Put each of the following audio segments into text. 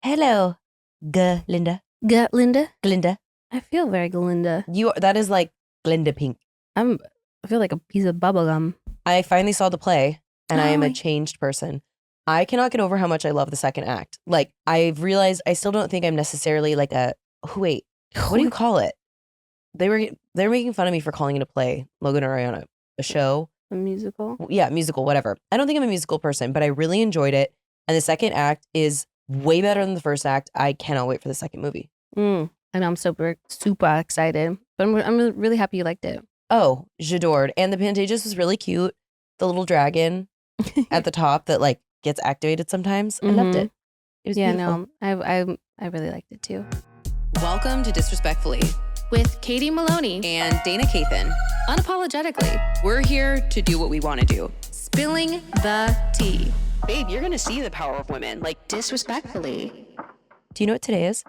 Hello, Glinda. Linda? Glinda. I feel very Glinda. That is like Glinda Pink. I feel like a piece of bubblegum. I finally saw the play and I am a Oh. changed person. I cannot get over how much I love the second act. Like, I've realized I still don't think I'm necessarily like wait, what do you call it? They're making fun of me for calling it a play, Logan and Ariana, a show. A musical? Yeah, musical, whatever. I don't think I'm a musical person, but I really enjoyed it. And the second act is way better than the first act. I cannot wait for the second movie. And I'm super excited. But I'm really happy you liked it. Oh, j'adored. And the Pantages was really cute. The little dragon at the top that like gets activated sometimes. I loved it. It was beautiful. No, I really liked it too. Welcome to Disrespectfully With Katie Maloney and Dana Cathan. Unapologetically, We're here to do what we want to do. spilling the tea. Babe, you're going to see the power of women. Like, Disrespectfully. do you know what today is?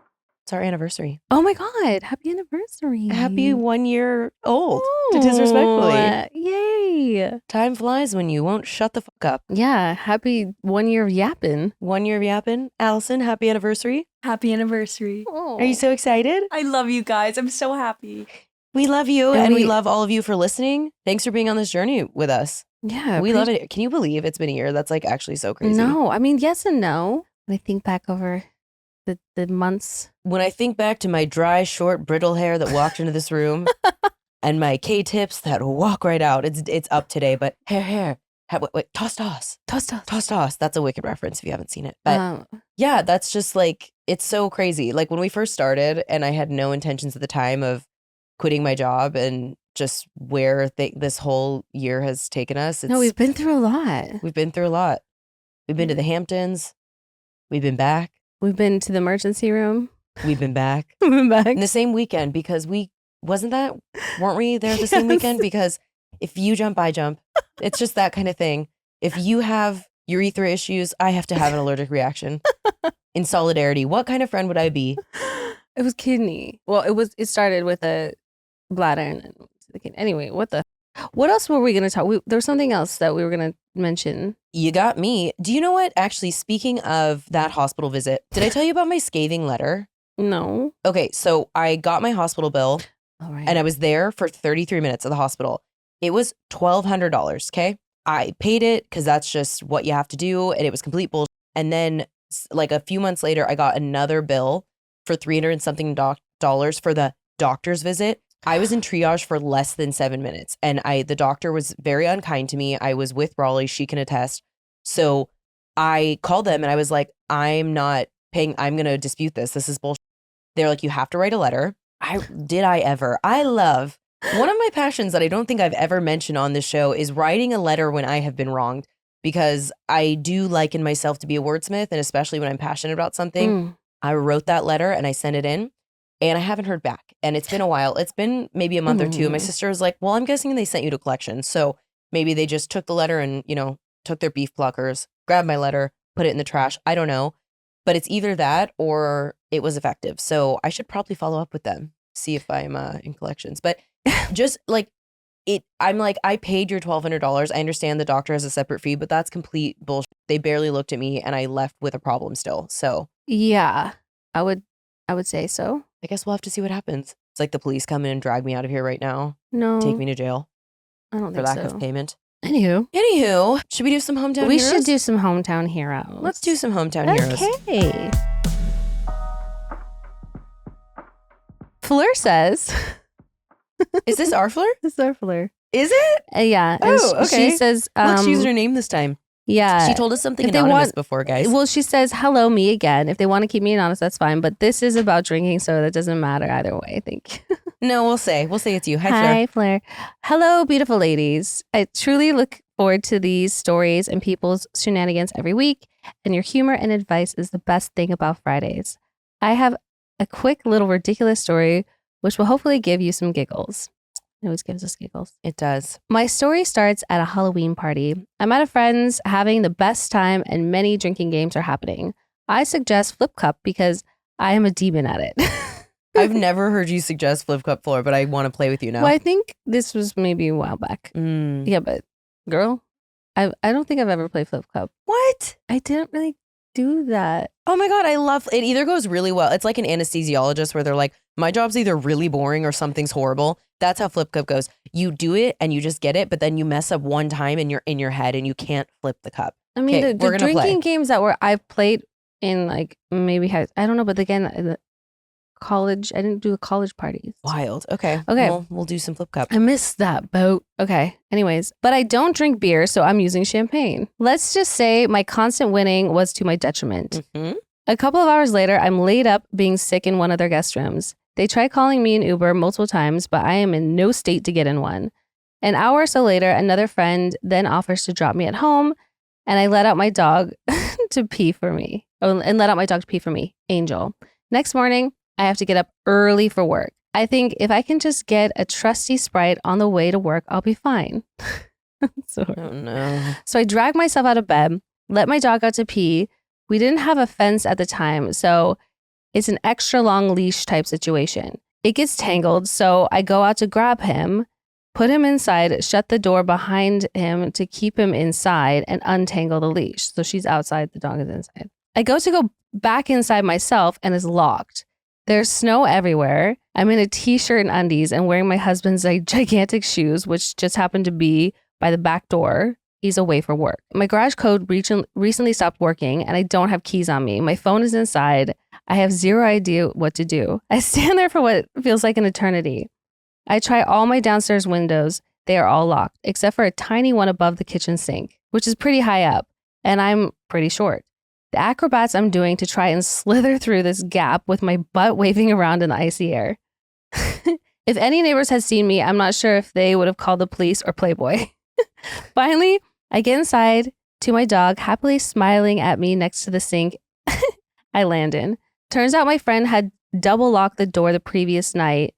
It's our anniversary. Oh my God. Happy anniversary. Happy 1 year old to Disrespectfully. Yay. Time flies when you won't shut the fuck up. Yeah. Happy 1 year of yapping. 1 year of yapping. Allison, happy anniversary. Happy anniversary. Are you so excited? I love you guys. I'm so happy. We love you And and we we- love all of you for listening. Thanks for being on this journey with us. Yeah. We love it. Can you believe it's been a year? That's like actually so crazy. No, I mean, yes and no. When I think back over the months. When I think back to my dry, short, brittle hair that walked into this room and my K-tips that walk right out, it's up today, but hair. Wait, toss. That's a Wicked reference if you haven't seen it. But yeah, that's just like, it's so crazy. Like when we first started and I had no intentions at the time of quitting my job and just where this whole year has taken us. No, we've been through a lot. We've been through a lot. We've been to the Hamptons. We've been back. We've been to the emergency room. We've been back. We've been back. In the same weekend because weren't we there the same Yes. weekend? Because if you jump, I jump. It's just that kind of thing. If you have urethra issues, I have to have an allergic reaction. In solidarity, what kind of friend would I be? It was kidney. Well, it started with a bladder and then the kidney. Anyway, what else were we going to talk? There was something else that we were going to mention. You got me. Do you know what? Actually, speaking of that hospital visit, did I tell you about my scathing letter? No. Okay, so I got my hospital bill All right. and I was there for 33 minutes at the hospital. It was $1,200, okay? I paid it because that's just what you have to do, and it was complete bullshit. And then like a few months later, I got another bill for $300 and something dollars for the doctor's visit. I was in triage for less than 7 minutes, and the doctor was very unkind to me. I was with Raleigh, she can attest. So I called them and I was like, I'm not paying, I'm going to dispute this. This is bullshit. They're like, you have to write a letter. I love, one of my passions that I don't think I've ever mentioned on this show is writing a letter when I have been wronged, because I do liken myself to be a wordsmith, and especially when I'm passionate about something. I wrote that letter and I sent it in. And I haven't heard back. And it's been a while. It's been maybe a month or two. My sister was like, well, I'm guessing they sent you to collections. So maybe they just took the letter and, took their beef pluckers, grabbed my letter, put it in the trash. I don't know. But it's either that or it was effective. So I should probably follow up with them, see if I'm in collections. But just like I'm like, I paid your $1,200. I understand the doctor has a separate fee, but that's complete bullshit. They barely looked at me and I left with a problem still. So Yeah, I would say so. I guess we'll have to see what happens. It's like the police come in and drag me out of here right now. No, Take me to jail I don't for think lack so. of payment. Anywho, Should we do some hometown we heroes? should do some hometown heroes. Let's do some hometown heroes. Okay. Fleur says, Is this our Fleur? "This is our Fleur." Is it? Yeah. Oh, and okay. She says, Let's use her name this time. Yeah. She told us something if they anonymous want- before, guys. Well, she says, "Hello, me again." If they want to keep me anonymous, that's fine. But this is about drinking, so that doesn't matter either way, I think. No, we'll say it's you. Hi, Fleur. Hi, Fleur. Hello, beautiful ladies. I truly look forward to these stories and people's shenanigans every week. And your humor and advice is the best thing about Fridays. I have a quick little ridiculous story, which will hopefully give you some giggles. It always gives us giggles. It does. My story starts at a Halloween party. I'm at a friend's having the best time and many drinking games are happening. I suggest Flip Cup because I am a demon at it. I've never heard you suggest Flip Cup Floor, but I want to play with you now. Well, I think this was maybe a while back. Mm. Yeah, but girl, I don't think I've ever played Flip Cup. What? I didn't really do that? Oh my God, I love it. Either goes really well. It's like an anesthesiologist where they're like, my job's either really boring or something's horrible. That's how flip cup goes. You do it and you just get it, but then you mess up one time and you're in your head and you can't flip the cup. I mean, Okay, the we're gonna drinking play. games that I've played in like maybe I don't know, but again, the college, I didn't do college parties. Wild. Okay. Okay. We'll do some flip cup. I missed that boat. Okay. Anyways, but I don't drink beer, so I'm using champagne. Let's just say my constant winning was to my detriment. Mhm. A couple of hours later, I'm laid up being sick in one of their guest rooms. They try calling me an Uber multiple times, but I am in no state to get in one. An hour or so later, another friend then offers to drop me at home, and I let out my dog to pee for me. And let out my dog to pee for me, Angel. Next morning, I have to get up early for work. I think if I can just get a trusty Sprite on the way to work, I'll be fine. Oh no. So I drag myself out of bed, let my dog out to pee. We didn't have a fence at the time, so it's an extra long leash type situation. It gets tangled, so I go out to grab him, put him inside, shut the door behind him to keep him inside, and untangle the leash. So she's outside, the dog is inside. I go to go back inside myself and it's locked. There's snow everywhere. I'm in a t-shirt and undies and wearing my husband's like gigantic shoes, which just happened to be by the back door. He's away for work. My garage code recently stopped working and I don't have keys on me. My phone is inside. I have zero idea what to do. I stand there for what feels like an eternity. I try all my downstairs windows. They are all locked, except for a tiny one above the kitchen sink, which is pretty high up, and I'm pretty short. The acrobats I'm doing to try and slither through this gap with my butt waving around in the icy air. If any neighbors had seen me, I'm not sure if they would have called the police or Playboy. Finally, I get inside to my dog, happily smiling at me next to the sink I land in. Turns out my friend had double locked the door the previous night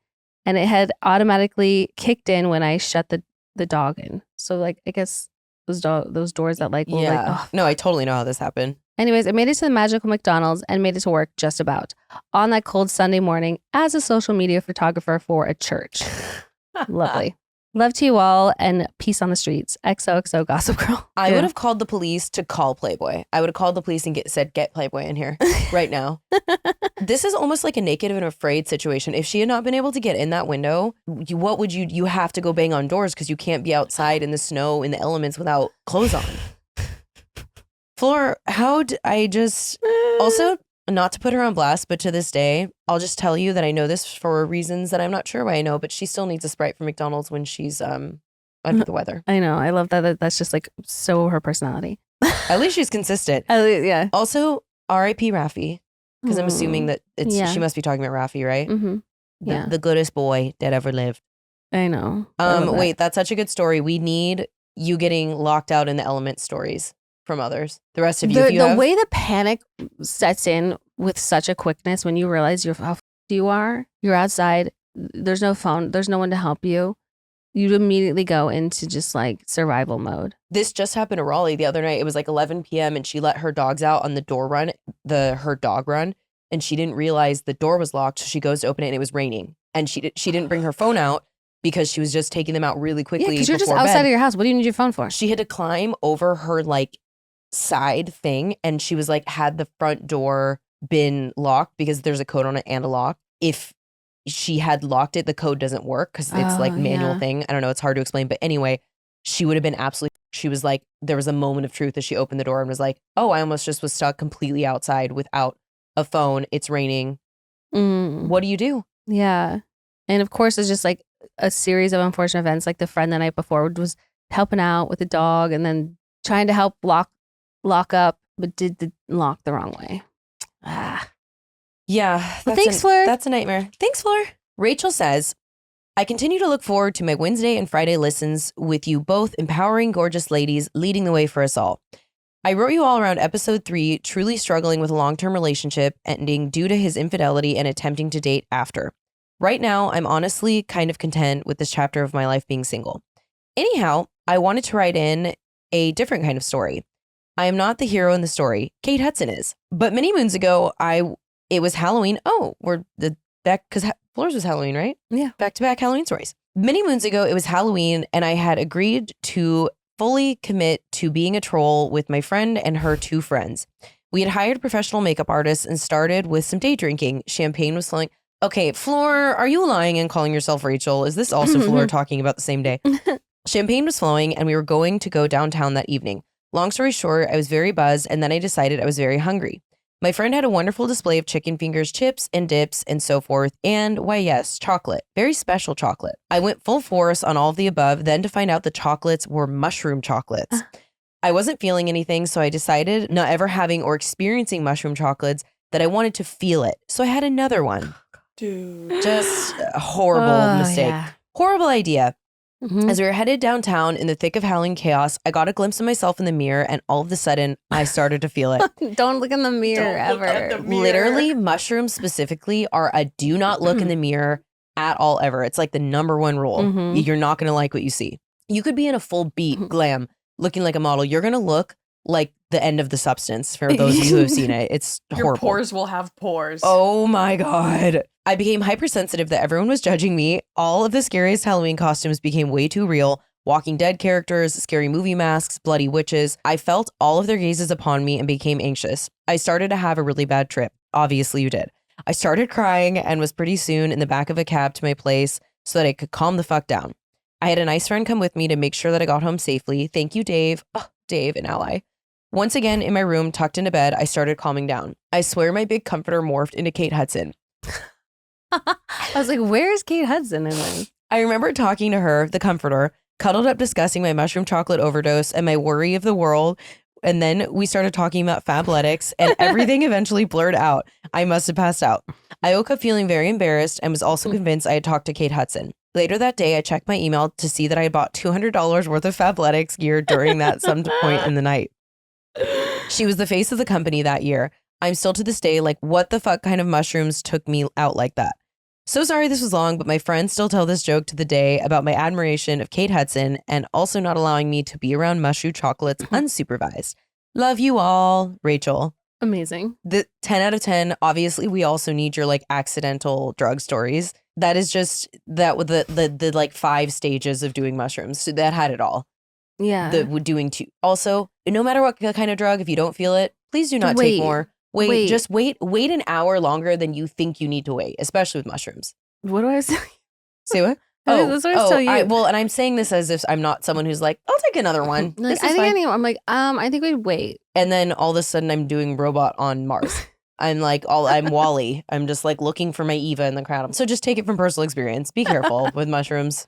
and it had automatically kicked in when I shut the dog in. So like, I guess those doors that like, will Yeah. like, oh. No, I totally know how this happened. Anyways, I made it to the magical McDonald's and made it to work just about on that cold Sunday morning as a social media photographer for a church. Lovely. Love to you all and peace on the streets. XOXO Gossip Girl. I Yeah. would have called the police to call Playboy. I would have called the police and said, get Playboy in here right now. This is almost like a naked and afraid situation. If she had not been able to get in that window, what would you have to go bang on doors because you can't be outside in the snow, in the elements without clothes on. Floor, also, not to put her on blast, but to this day, I'll just tell you that I know this for reasons that I'm not sure why I know, but she still needs a Sprite from McDonald's when she's under the weather. I know. I love that. That's just like so her personality. At least she's consistent. Yeah. Also, R.I.P. Raffi, because I'm assuming that she must be talking about Raffi, right? Mm-hmm. Yeah. The goodest boy that ever lived. I know. I love that. Wait, that's such a good story. We need you getting locked out in the element stories from others. The rest of you, The way the panic sets in with such a quickness when you realize how f***ed you are, you're outside, there's no phone, there's no one to help you. You immediately go into just like survival mode. This just happened to Raleigh the other night. It was like 11 p.m. and she let her dogs out on the door run, her dog run, and she didn't realize the door was locked. So she goes to open it and it was raining. And she didn't bring her phone out because she was just taking them out really quickly. Yeah, because you're just before outside bed. of your house. What do you need your phone for? She had to climb over her like side thing, and she was like, had the front door been locked, because there's a code on it and a lock, if she had locked it, the code doesn't work because it's like manual thing. I don't know, it's hard to explain, but anyway, she would have been absolutely, she was like, there was a moment of truth as she opened the door and was like, oh, I almost just was stuck completely outside without a phone, it's raining. What do you do? Yeah. And of course, it's just like a series of unfortunate events. Like the friend the night before was helping out with the dog and then trying to help lock up, but did the lock the wrong way. Yeah. Well, thanks, Fleur. That's a nightmare. Thanks, Fleur. Rachel says, I continue to look forward to my Wednesday and Friday listens with you both empowering gorgeous ladies leading the way for us all. I wrote you all around episode 3, truly struggling with a long-term relationship ending due to his infidelity and attempting to date after. Right now, I'm honestly kind of content with this chapter of my life being single. Anyhow, I wanted to write in a different kind of story. I am not the hero in the story. Kate Hudson is. But many moons ago, it was Halloween. Oh, we're back because Floors was Halloween, right? Yeah. Back-to-back Halloween stories. Many moons ago, it was Halloween, and I had agreed to fully commit to being a troll with my friend and her 2 friends. We had hired professional makeup artists and started with some day drinking. Champagne was flowing. Okay, Floor, are you lying and calling yourself Rachel? Is this also Floor talking about the same day? Champagne was flowing and we were going to go downtown that evening. Long story short, I was very buzzed and then I decided I was very hungry. My friend had a wonderful display of chicken fingers, chips, and dips, and so forth. And why, yes, chocolate. Very special chocolate. I went full force on all of the above, then to find out the chocolates were mushroom chocolates. I wasn't feeling anything, so I decided, not ever having or experiencing mushroom chocolates, that I wanted to feel it. So I had another one. Dude. Just a horrible mistake. Yeah. Horrible idea. Mhm. As we were headed downtown in the thick of howling chaos, I got a glimpse of myself in the mirror and all of a sudden, I started to feel it. Don't look in the mirror Don't look ever. at the mirror. Literally, mushrooms specifically are a do not look in the mirror at all ever. It's like the number one rule. Mhm. You're not going to like what you see. You could be in a full beat glam looking like a model. You're going to look like the end of The Substance for those of you who have seen it. It's Your horrible. pores will have pores. Oh my God. I became hypersensitive that everyone was judging me. All of the scariest Halloween costumes became way too real. Walking Dead characters, scary movie masks, bloody witches. I felt all of their gazes upon me and became anxious. I started to have a really bad trip. Obviously you did. I started crying and was pretty soon in the back of a cab to my place so that I could calm the fuck down. I had a nice friend come with me to make sure that I got home safely. Thank you, Dave. Oh, Dave, an ally. Once again, in my room, tucked into bed, I started calming down. I swear my big comforter morphed into Kate Hudson. I was like, where's Kate Hudson in this? I remember talking to her, the comforter, cuddled up discussing my mushroom chocolate overdose and my worry of the world. And then we started talking about Fabletics and everything eventually blurred out. I must have passed out. I woke up feeling very embarrassed and was also convinced I had talked to Kate Hudson. Later that day, I checked my email to see that I had bought $200 worth of Fabletics gear during that some point in the night. She was the face of the company that year. I'm still to this day like, what the fuck kind of mushrooms took me out like that? So sorry this was long, but my friends still tell this joke to the day about my admiration of Kate Hudson and also not allowing me to be around mushroom chocolates unsupervised. Love you all, Rachel. Amazing. The 10 out of 10, obviously we also need your like accidental drug stories. That is just that with the like 5 stages of doing mushrooms. So that had it all. Yeah. Doing 2. Also, no matter what kind of drug, if you don't feel it, please do not Wait. take more. Just wait an hour longer than you think you need to wait, especially with mushrooms. What do I say? Say what? That's what I was telling you. And I'm saying this as if I'm not someone who's like, I'll take another one. Like, This I is think fine. I need. I'm like, I think we'd wait. And then all of a sudden I'm doing robot on Mars. I'm like, I'm Wally. I'm just like looking for my Eva in the crowd. So just take it from personal experience. Be careful with mushrooms.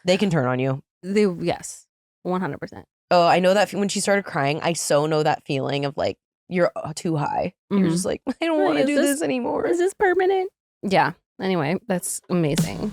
They can turn on you. Yes, 100%. Oh, I know that when she started crying, I so know that feeling of like, you're too high. You're just like, I don't want to do this anymore. Is this permanent? Yeah. Anyway, that's amazing.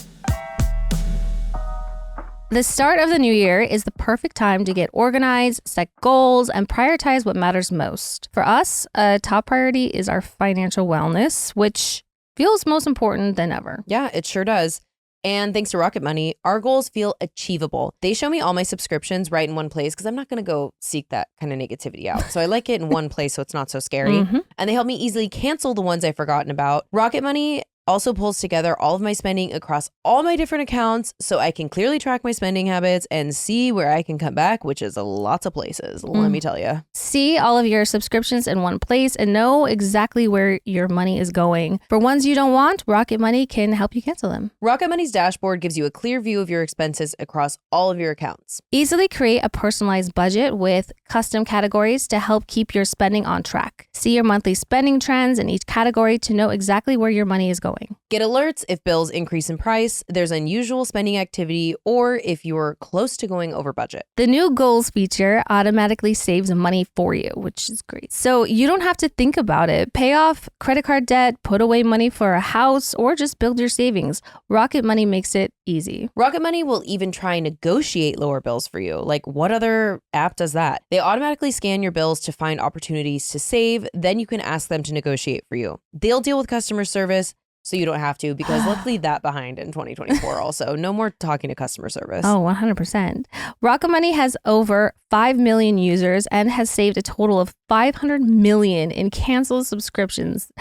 The start of the new year is the perfect time to get organized, set goals, and prioritize what matters most. For us, a top priority is our financial wellness, which feels most important than ever. Yeah, it sure does. And thanks to Rocket Money, our goals feel achievable. They show me all my subscriptions right in one place because I'm not going to go seek that kind of negativity out. So I like it in one place so it's not so scary. And they help me easily cancel the ones I've forgotten about. Rocket Money also pulls together all of my spending across all my different accounts so I can clearly track my spending habits and see where I can cut back, which is lots of places, let me tell you. See all of your subscriptions in one place and know exactly where your money is going. For ones you don't want, Rocket Money can help you cancel them. Rocket Money's dashboard gives you a clear view of your expenses across all of your accounts. Easily create a personalized budget with custom categories to help keep your spending on track. See your monthly spending trends in each category to know exactly where your money is going. Get alerts if bills increase in price, there's unusual spending activity, or if you're close to going over budget. The new goals feature automatically saves money for you, which is great. So you don't have to think about it. Pay off credit card debt, put away money for a house, or just build your savings. Rocket Money makes it easy. Rocket Money will even try and negotiate lower bills for you. Like, what other app does that? They automatically scan your bills to find opportunities to save. Then you can ask them to negotiate for you. They'll deal with customer service, so you don't have to, because let's leave that behind in 2024 also. No more talking to customer service. Oh, 100%. Rocket Money has over 5 million users and has saved a total of 500 million in canceled subscriptions.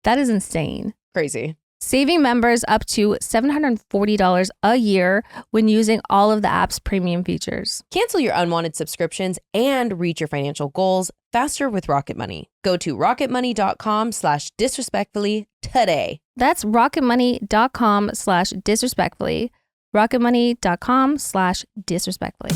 That is insane. Crazy. saving members up to $740 a year when using all of the app's premium features. Cancel your unwanted subscriptions and reach your financial goals faster with Rocket Money. Go to rocketmoney.com/disrespectfully today. That's rocketmoney.com/disrespectfully. rocketmoney.com/disrespectfully.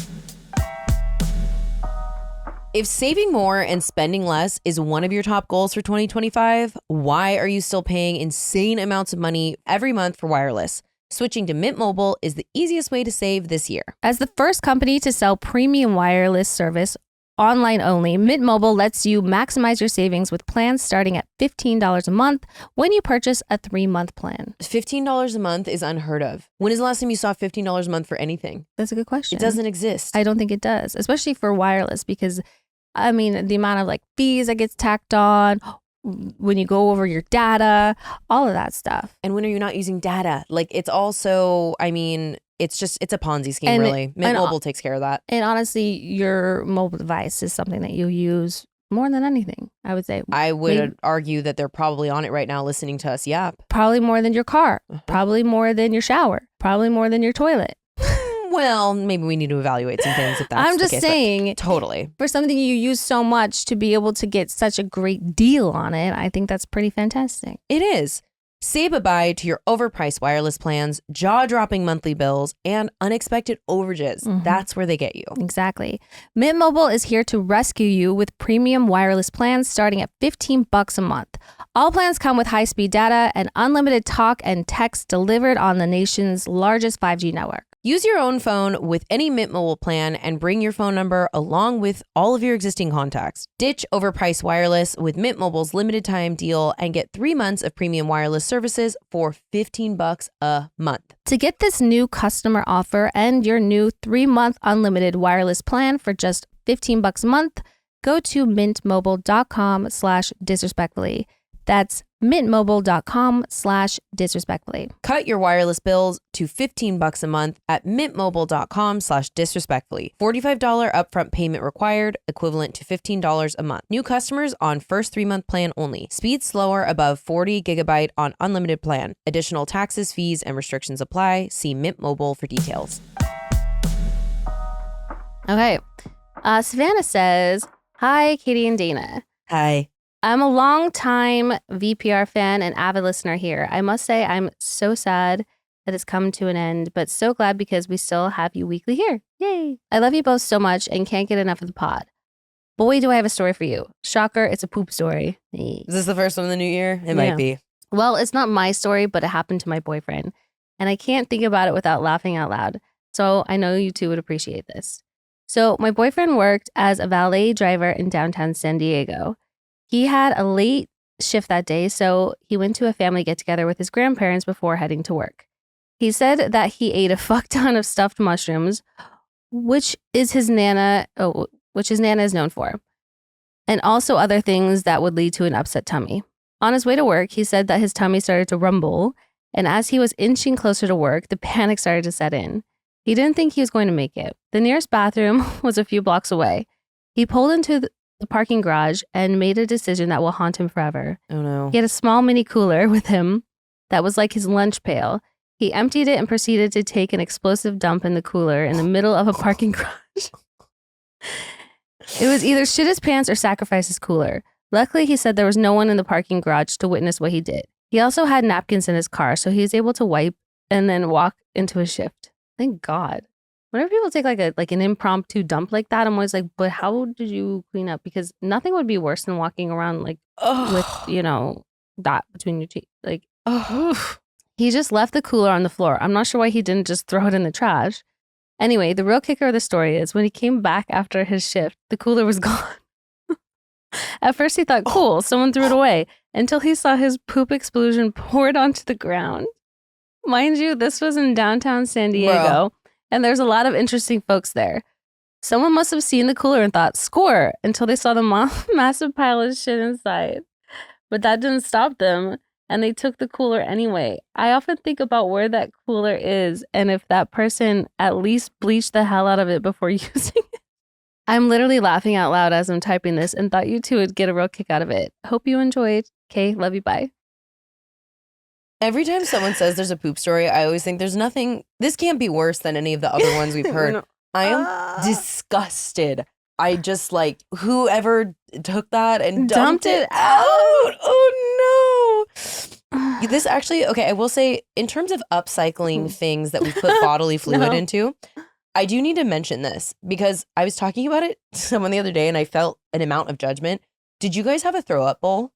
If saving more and spending less is one of your top goals for 2025, why are you still paying insane amounts of money every month for wireless? Switching to Mint Mobile is the easiest way to save this year. As the first company to sell premium wireless service online only, Mint Mobile lets you maximize your savings with plans starting at $15 a month when you purchase a 3-month plan. $15 a month is unheard of. When is the last time you saw $15 a month for anything? That's a good question. It doesn't exist. I don't think it does, especially for wireless, because I mean, the amount of like fees that gets tacked on when you go over your data, all of that stuff. And when are you not using data? Like, it's also, I mean, it's a Ponzi scheme, really. Mint Mobile takes care of that. And honestly, your mobile device is something that you use more than anything, I would say. I would argue that they're probably on it right now listening to us yap. Probably more than your car. Probably more than your shower. Probably more than your toilet. Well, maybe we need to evaluate some things if that's I'm the just case, saying, totally. For something you use so much to be able to get such a great deal on it, I think that's pretty fantastic. It is. Say bye-bye to your overpriced wireless plans, jaw-dropping monthly bills, and unexpected overages. That's where they get you. Exactly. Mint Mobile is here to rescue you with premium wireless plans starting at $15 a month. All plans come with high-speed data and unlimited talk and text delivered on the nation's largest 5G network. Use your own phone with any Mint Mobile plan and bring your phone number along with all of your existing contacts. Ditch overpriced wireless with Mint Mobile's limited time deal and get 3 months of premium wireless services for $15 a month. To get this new customer offer and your new 3-month unlimited wireless plan for just $15 a month, go to mintmobile.com/disrespectfully. That's mintmobile.com/disrespectfully. Cut your wireless bills to $15 a month at mintmobile.com/disrespectfully. $45 upfront payment required, equivalent to $15 a month. New customers on first 3-month plan only. Speed slower above 40 gigabyte on unlimited plan. Additional taxes, fees, and restrictions apply. See Mint Mobile for details. Okay. Savannah says, "Hi, Katie and Dana. Hi. I'm a long-time VPR fan and avid listener here. I must say I'm so sad that it's come to an end, but so glad because we still have you weekly here. Yay. I love you both so much and can't get enough of the pod. Boy, do I have a story for you. Shocker, it's a poop story." Is this the first one in the new year? It might be. Well, it's not my story, but it happened to my boyfriend. And I can't think about it without laughing out loud. So I know you two would appreciate this. So my boyfriend worked as a valet driver in downtown San Diego. He had a late shift that day, so he went to a family get-together with his grandparents before heading to work. He said that he ate a fuck ton of stuffed mushrooms, which his Nana is known for, and also other things that would lead to an upset tummy. On his way to work, he said that his tummy started to rumble, and as he was inching closer to work, the panic started to set in. He didn't think he was going to make it. The nearest bathroom was a few blocks away. He pulled into the parking garage and made a decision that will haunt him forever. Oh no. He had a small mini cooler with him that was like his lunch pail. He emptied it and proceeded to take an explosive dump in the cooler in the middle of a parking garage. It was either shit his pants or sacrifice his cooler. Luckily, he said there was no one in the parking garage to witness what he did. He also had napkins in his car, so he was able to wipe and then walk into his shift. Thank God. Whenever people take like an impromptu dump like that, I'm always like, but how did you clean up? Because nothing would be worse than walking around with, that between your teeth. Like, he just left the cooler on the floor. I'm not sure why he didn't just throw it in the trash. Anyway, the real kicker of the story is when he came back after his shift, the cooler was gone. At first he thought, cool, someone threw it away, until he saw his poop explosion poured onto the ground. Mind you, this was in downtown San Diego. And there's a lot of interesting folks there. Someone must have seen the cooler and thought, score, until they saw the massive pile of shit inside. But that didn't stop them, and they took the cooler anyway. I often think about where that cooler is and if that person at least bleached the hell out of it before using it. I'm literally laughing out loud as I'm typing this and thought you two would get a real kick out of it. Hope you enjoyed. Okay, love you, bye. Every time someone says there's a poop story, I always think there's nothing. This can't be worse than any of the other ones we've heard. No. I am disgusted. I just like whoever took that and dumped it out. Oh no. This actually, okay, I will say in terms of upcycling things that we put bodily fluid into, I do need to mention this because I was talking about it to someone the other day and I felt an amount of judgment. Did you guys have a throw up bowl?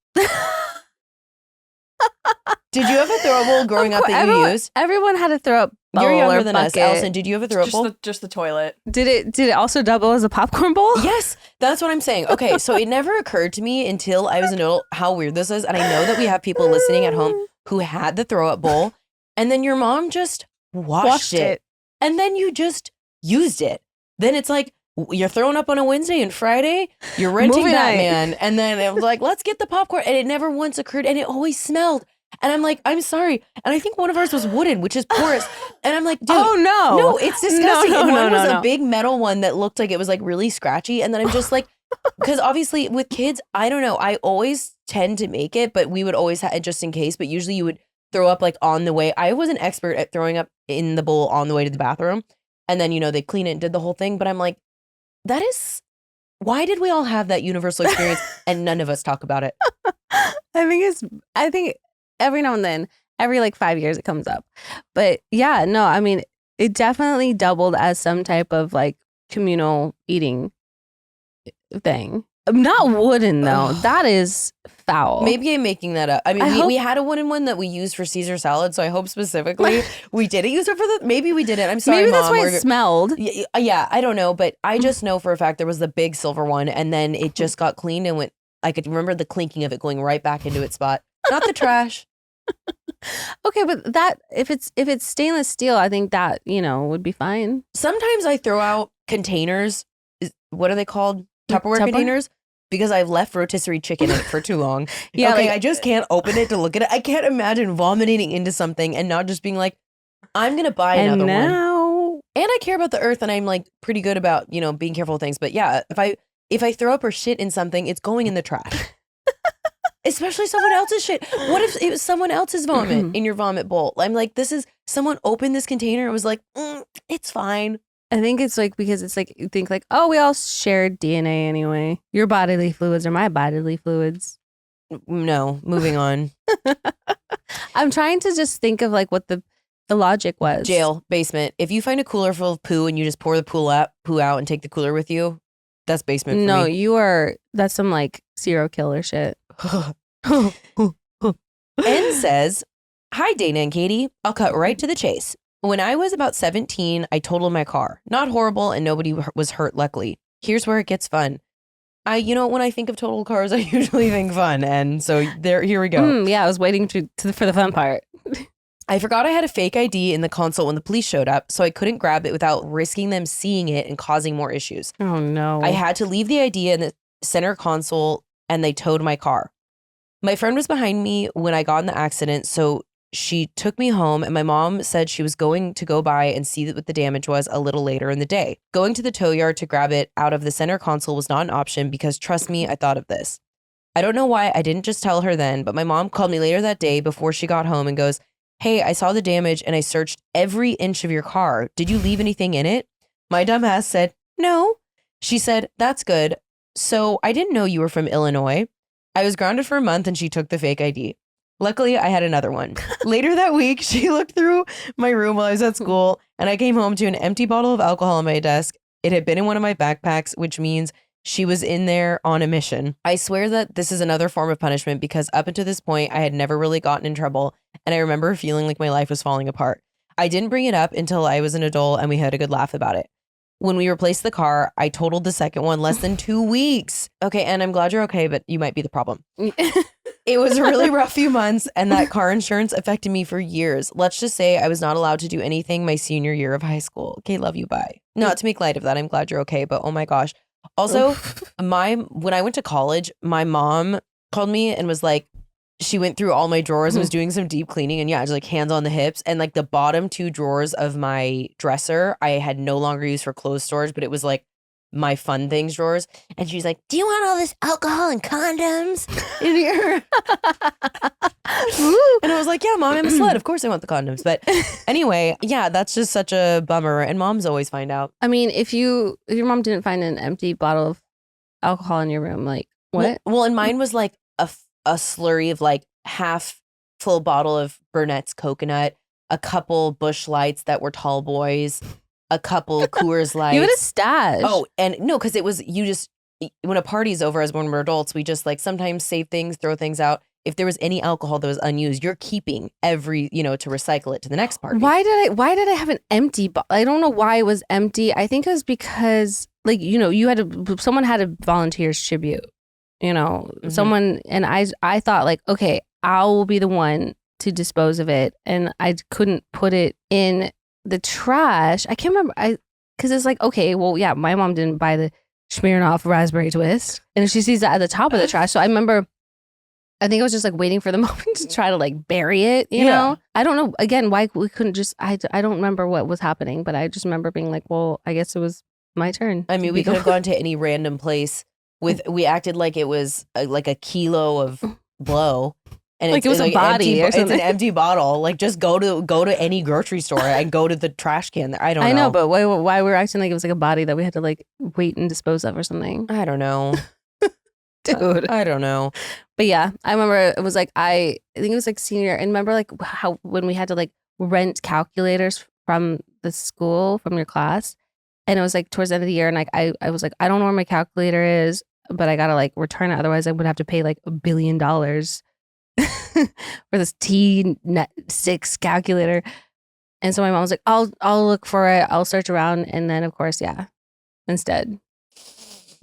Did you have a throw up bowl growing up that you used? Everyone had a throw up bowl. You're younger or than us, bucket. Allison. Did you have a throw up bowl? Just the toilet. Did it also double as a popcorn bowl? Yes, that's what I'm saying. Okay, so it never occurred to me until I was an adult how weird this is. And I know that we have people listening at home who had the throw up bowl and then your mom just washed it. And then you just used it. Then it's like, you're throwing up on a Wednesday and Friday, you're renting Movie night. Batman. And then it was like, let's get the popcorn. And it never once occurred and it always smelled. And I'm like, I'm sorry. And I think one of ours was wooden, which is porous. And I'm like, dude. Oh, no. No, it's disgusting. No, and one was no. a big metal one that looked like it was like really scratchy. And then I'm just like, because obviously with kids, I don't know. I always tend to make it, but we would always have it just in case. But usually you would throw up like on the way. I was an expert at throwing up in the bowl on the way to the bathroom. And then, they clean it and did the whole thing. But I'm like, why did we all have that universal experience and none of us talk about it? I think every now and then, every like 5 years it comes up. But yeah, no, I mean, it definitely doubled as some type of like communal eating thing. Not wooden though. That is foul. Maybe I'm making that up. I mean, I hope- we had a wooden one that we used for Caesar salad, so I hope specifically we didn't use it for the. Maybe we didn't. I'm sorry, Maybe that's Mom. why it smelled. Yeah, I don't know, but I just know for a fact there was the big silver one, and then it just got cleaned and went. I could remember the clinking of it going right back into its spot, not the trash. Okay, but that if it's stainless steel, I think that would be fine. Sometimes I throw out containers. What are they called? Tupperware containers. Because I've left rotisserie chicken in it for too long. Yeah, okay, like- I just can't open it to look at it. I can't imagine vomiting into something and not just being like, I'm going to buy And another one. now, And I care about the earth and I'm like pretty good about, being careful with things. But yeah, if I throw up or shit in something, it's going in the trash. Especially someone else's shit. What if it was someone else's vomit in your vomit bowl? I'm like, someone opened this container and was like, it's fine. I think it's like because it's like you think like, oh, we all share DNA anyway. Your bodily fluids are my bodily fluids. No, moving on. I'm trying to just think of like what the logic was. Jail, basement. If you find a cooler full of poo and you just pour the poo out and take the cooler with you, that's basement for No, me. that's some like serial killer shit. N says, hi, Dana and Katie. I'll cut right to the chase. When I was about 17, I totaled my car. Not horrible and nobody was hurt, luckily. Here's where it gets fun. When I think of total cars, I usually think fun. And so here we go. Yeah, I was waiting for the fun part. I forgot I had a fake ID in the console when the police showed up, so I couldn't grab it without risking them seeing it and causing more issues. Oh, no. I had to leave the ID in the center console and they towed my car. My friend was behind me when I got in the accident, so she took me home and my mom said she was going to go by and see what the damage was a little later in the day. Going to the tow yard to grab it out of the center console was not an option because trust me, I thought of this. I don't know why I didn't just tell her then, but my mom called me later that day before she got home and goes, hey, I saw the damage and I searched every inch of your car. Did you leave anything in it? My dumb ass said, no. She said, that's good. So I didn't know you were from Illinois. I was grounded for a month and she took the fake ID. Luckily, I had another one. Later that week, she looked through my room while I was at school and I came home to an empty bottle of alcohol on my desk. It had been in one of my backpacks, which means she was in there on a mission. I swear that this is another form of punishment because up until this point, I had never really gotten in trouble and I remember feeling like my life was falling apart. I didn't bring it up until I was an adult and we had a good laugh about it. When we replaced the car, I totaled the second one less than 2 weeks. Okay, and I'm glad you're okay, but you might be the problem. It was a really rough few months and that car insurance affected me for years. Let's just say I was not allowed to do anything my senior year of high school. Okay, love you, bye. Not to make light of that, I'm glad you're okay, but oh my gosh. Also, when I went to college, my mom called me and was like, she went through all my drawers and was doing some deep cleaning and just like hands on the hips and like the bottom 2 drawers of my dresser I had no longer used for clothes storage, but it was like my fun things drawers. And she's like, do you want all this alcohol and condoms in here? And I was like, yeah, mom, I'm a slut. Of course I want the condoms. But anyway, yeah, that's just such a bummer. And moms always find out. I mean, if your mom didn't find an empty bottle of alcohol in your room, like what? Well, and mine was like a slurry of like half full bottle of Burnett's coconut, a couple Bush Lights that were tall boys, a couple Coors Lights. You had a stash. Oh, and no, because it was, when a party's over, as when we're adults, we just like sometimes save things, throw things out. If there was any alcohol that was unused, you're keeping every, to recycle it to the next party. Why did I have an empty bottle? I don't know why it was empty. I think it was because like, someone had to volunteer's tribute, someone, and I thought like, okay, I will be the one to dispose of it. And I couldn't put it in the trash. I can't remember. Because it's like, okay, well, yeah, my mom didn't buy the Smirnoff raspberry twist. And she sees that at the top of the trash. So I remember, I think I was just like waiting for the moment to try to like bury it, you know? I don't know, again, why we couldn't just, I don't remember what was happening, but I just remember being like, well, I guess it was my turn. I mean, we could have gone to any random place we acted like it was like a kilo of blow. And like it was a body or something. It's an empty bottle. Like just go to any grocery store and go to the trash can. I don't know. I know, but why we're acting like it was like a body that we had to like wait and dispose of or something. I don't know. Dude. I don't know. But yeah, I remember it was like, I think it was like senior. And remember like how when we had to like rent calculators from the school, from your class. And it was like towards the end of the year. And like, I was like, I don't know where my calculator is, but I got to like return it. Otherwise I would have to pay like $1 billion for this T6 calculator. And so my mom was like, I'll look for it. I'll search around. And then of course, yeah, instead.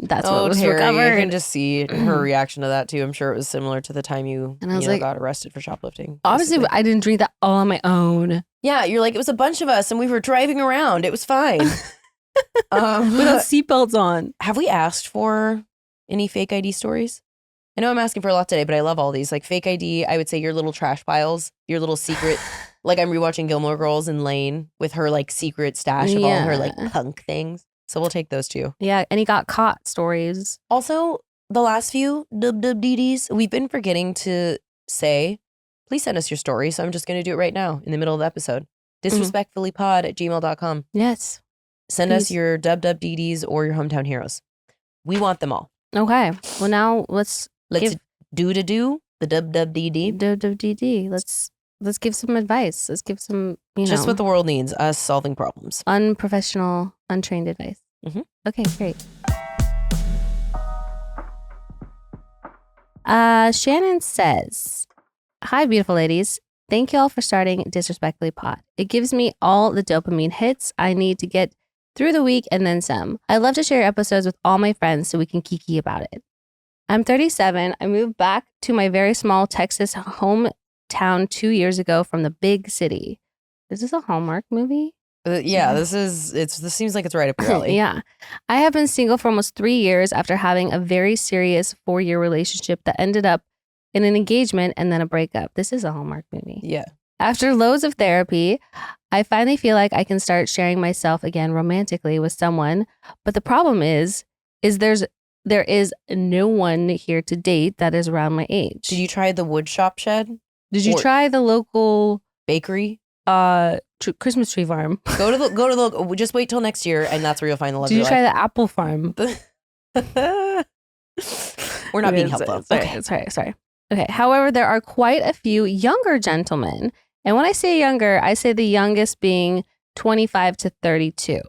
That's what was Terry, recovered. I can just see her reaction to that too. I'm sure it was similar to the time you got arrested for shoplifting. Obviously, basically. I didn't drink that all on my own. Yeah, you're like, it was a bunch of us and we were driving around. It was fine. Without seatbelts on. Have we asked for any fake ID stories? I know I'm asking for a lot today, but I love all these. Like fake ID, I would say your little trash piles, your little secret. Like I'm rewatching Gilmore Girls and Lane with her like secret stash of all her like punk things. So we'll take those too. Yeah, and he got caught stories. Also, the last few WWDDs, we've been forgetting to say, please send us your story. So I'm just going to do it right now in the middle of the episode. Disrespectfullypod@gmail.com. Yes. Send us your WWDDs or your hometown heroes. We want them all. Okay. Well, now let's do the WWDD. WWDD. Let's give some advice. Let's give some, just what the world needs, us solving problems. Unprofessional, untrained advice. Mm-hmm. Okay, great. Shannon says, hi, beautiful ladies. Thank you all for starting Disrespectfully Pod. It gives me all the dopamine hits I need to get through the week and then some. I love to share episodes with all my friends so we can kiki about it. I'm 37. I moved back to my very small Texas hometown 2 years ago from the big city. Is this a Hallmark movie? Yeah, this seems like it's right up your alley. Yeah. I have been single for almost 3 years after having a very serious 4-year relationship that ended up in an engagement and then a breakup. This is a Hallmark movie. Yeah. After loads of therapy, I finally feel like I can start sharing myself again romantically with someone. But the problem is there is no one here to date that is around my age. Did you try the wood shop shed? Did you try the local bakery? Christmas tree farm. Go to the just wait till next year and that's where you'll find the love of your life. Did you try the apple farm? We're not being helpful. Okay. Sorry. Okay. However, there are quite a few younger gentlemen. And when I say younger, I say the youngest being 25 to 32.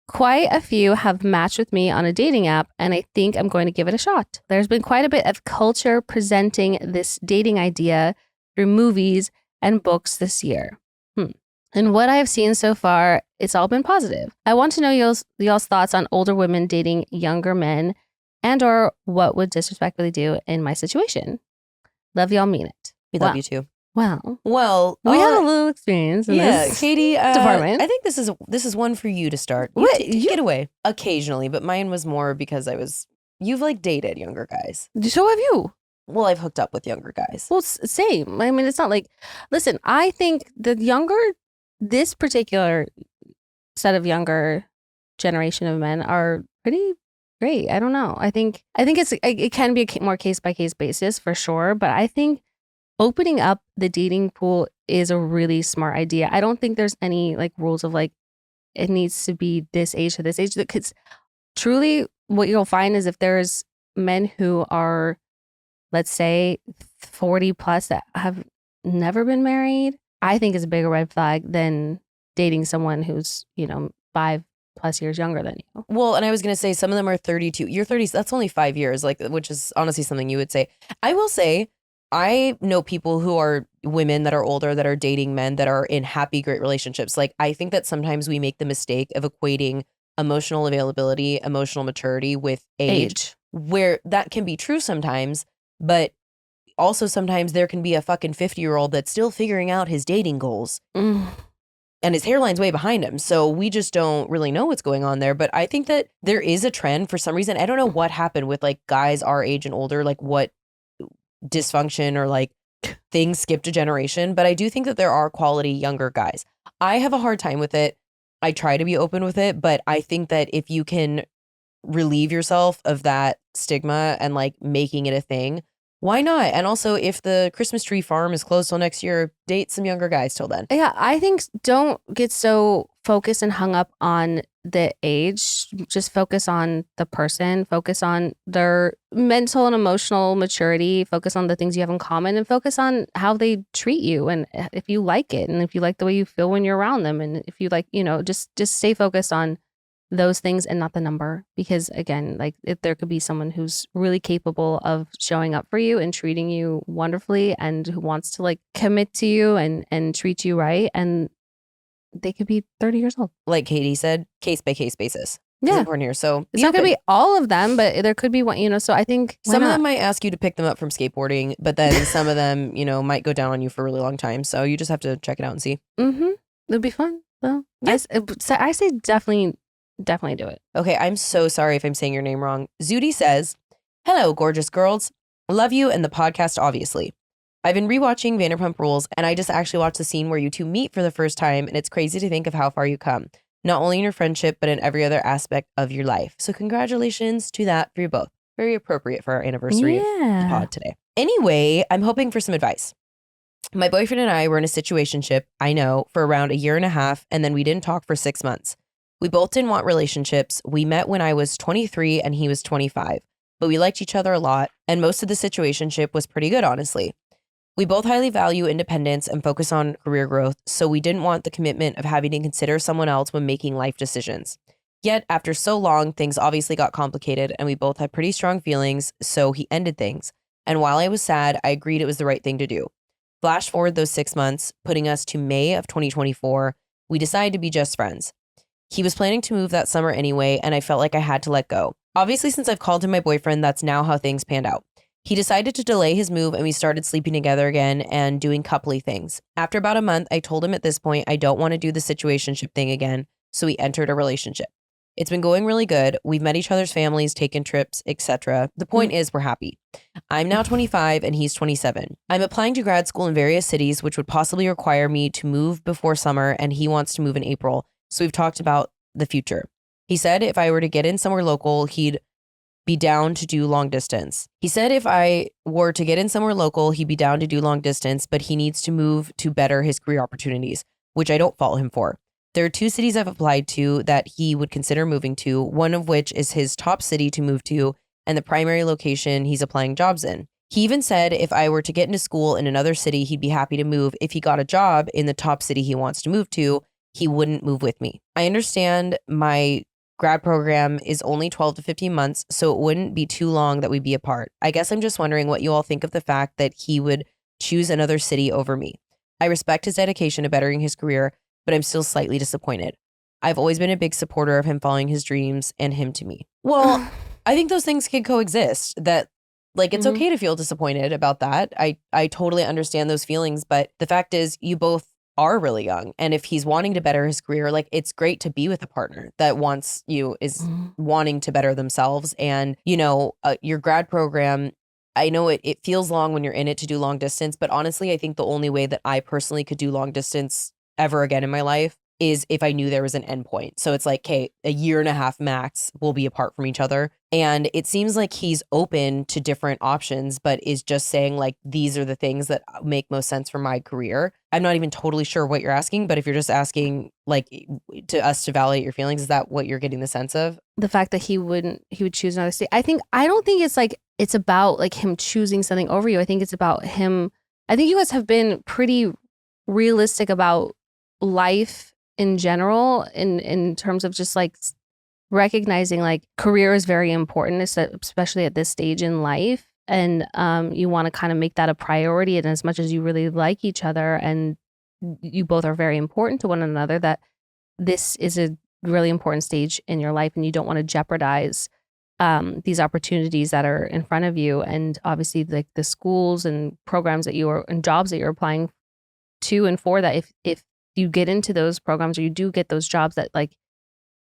Quite a few have matched with me on a dating app, and I think I'm going to give it a shot. There's been quite a bit of culture presenting this dating idea through movies and books this year. And what I have seen so far, it's all been positive. I want to know y'all's thoughts on older women dating younger men and or what would disrespectfully do in my situation. Love y'all, mean it. We love you too. Well, we have a little experience in this Katie, department. I think this is one for you to start. You get away occasionally, but mine was more because you've like dated younger guys. So have you. Well, I've hooked up with younger guys. Well, same. I mean, it's not like, listen, I think this particular set of younger generation of men are pretty great. I don't know. I think it can be a more case by case basis for sure, but I think opening up the dating pool is a really smart idea. I don't think there's any like rules of like it needs to be this age to this age, because truly what you'll find is if there's men who are, let's say, 40 plus that have never been married, I think is a bigger red flag than dating someone who's, 5+ years younger than you. Well, and I was going to say some of them are 32. You're 30. That's only 5 years, like, which is honestly something you would say. I will say I know people who are women that are older that are dating men that are in happy, great relationships. Like, I think that sometimes we make the mistake of equating emotional availability, emotional maturity with age, where that can be true sometimes, but also sometimes there can be a fucking 50-year-old that's still figuring out his dating goals. And his hairline's way behind him. So we just don't really know what's going on there. But I think that there is a trend for some reason. I don't know what happened with like guys our age and older, like what dysfunction or like things skipped a generation. But I do think that there are quality younger guys. I have a hard time with it. I try to be open with it. But I think that if you can relieve yourself of that stigma and like making it a thing, why not? And also, if the Christmas tree farm is closed till next year, date some younger guys till then. Yeah, I think don't get so focused and hung up on the age. Just focus on the person, focus on their mental and emotional maturity, focus on the things you have in common, and focus on how they treat you. And if you like it, and if you like the way you feel when you're around them, and if you like, just stay focused on those things and not the number, because again, like if there could be someone who's really capable of showing up for you and treating you wonderfully and who wants to like commit to you and treat you right, and they could be 30 years old. Like Katie said, case by case basis. Yeah, it's important here. So it's not gonna be all of them, but there could be one. So I think some of them might ask you to pick them up from skateboarding, but then some of them, might go down on you for a really long time. So you just have to check it out and see. It'd be fun. Well, yeah. I say definitely do it. Okay, I'm so sorry if I'm saying your name wrong. Zudi says, "Hello, gorgeous girls. Love you and the podcast, obviously. I've been rewatching Vanderpump Rules, and I just actually watched the scene where you two meet for the first time, and it's crazy to think of how far you come, not only in your friendship, but in every other aspect of your life. So congratulations to that for you both. Very appropriate for our anniversary of the pod today. Anyway, I'm hoping for some advice. My boyfriend and I were in a situationship, I know, for around 1.5 years, and then we didn't talk for 6 months. We both didn't want relationships. We met when I was 23 and he was 25, but we liked each other a lot, and most of the situationship was pretty good, honestly. We both highly value independence and focus on career growth, so we didn't want the commitment of having to consider someone else when making life decisions. Yet, after so long, things obviously got complicated, and we both had pretty strong feelings, so he ended things. And while I was sad, I agreed it was the right thing to do. Flash forward those 6 months, putting us to May of 2024, we decided to be just friends. He was planning to move that summer anyway, and I felt like I had to let go. Obviously, since I've called him my boyfriend, that's now how things panned out. He decided to delay his move, and we started sleeping together again and doing coupley things. After about a month, I told him at this point I don't want to do the situationship thing again, so we entered a relationship. It's been going really good. We've met each other's families, taken trips, etc. The point is we're happy. I'm now 25 and he's 27. I'm applying to grad school in various cities, which would possibly require me to move before summer, and he wants to move in April. So we've talked about the future. He said if I were to get in somewhere local, he'd be down to do long distance. But he needs to move to better his career opportunities, which I don't fault him for. There are 2 cities I've applied to that he would consider moving to, one of which is his top city to move to and the primary location he's applying jobs in. He even said if I were to get into school in another city, he'd be happy to move if he got a job in the top city he wants to move to. He wouldn't move with me. I understand my grad program is only 12 to 15 months, so it wouldn't be too long that we'd be apart. I guess I'm just wondering what you all think of the fact that he would choose another city over me. I respect his dedication to bettering his career, but I'm still slightly disappointed. I've always been a big supporter of him following his dreams and him to me. Well, I think those things can coexist. That, like, it's okay to feel disappointed about that. I totally understand those feelings, but the fact is you both are really young. And if he's wanting to better his career, like, it's great to be with a partner that is wanting to better themselves. And, your grad program, I know it feels long when you're in it to do long distance, but honestly, I think the only way that I personally could do long distance ever again in my life is if I knew there was an endpoint. So it's like, okay, a year and a half max we'll be apart from each other. And it seems like he's open to different options, but is just saying like, these are the things that make most sense for my career. I'm not even totally sure what you're asking, but if you're just asking like to us to validate your feelings, is that what you're getting the sense of? The fact that he would choose another state. I don't think it's like, it's about like him choosing something over you. I think it's about him. I think you guys have been pretty realistic about life in general, in terms of just like recognizing like career is very important, especially at this stage in life. And you want to kind of make that a priority. And as much as you really like each other and you both are very important to one another, that this is a really important stage in your life and you don't want to jeopardize these opportunities that are in front of you. And obviously like the schools and programs that and jobs that you're applying to and for, that if you get into those programs or you do get those jobs, that like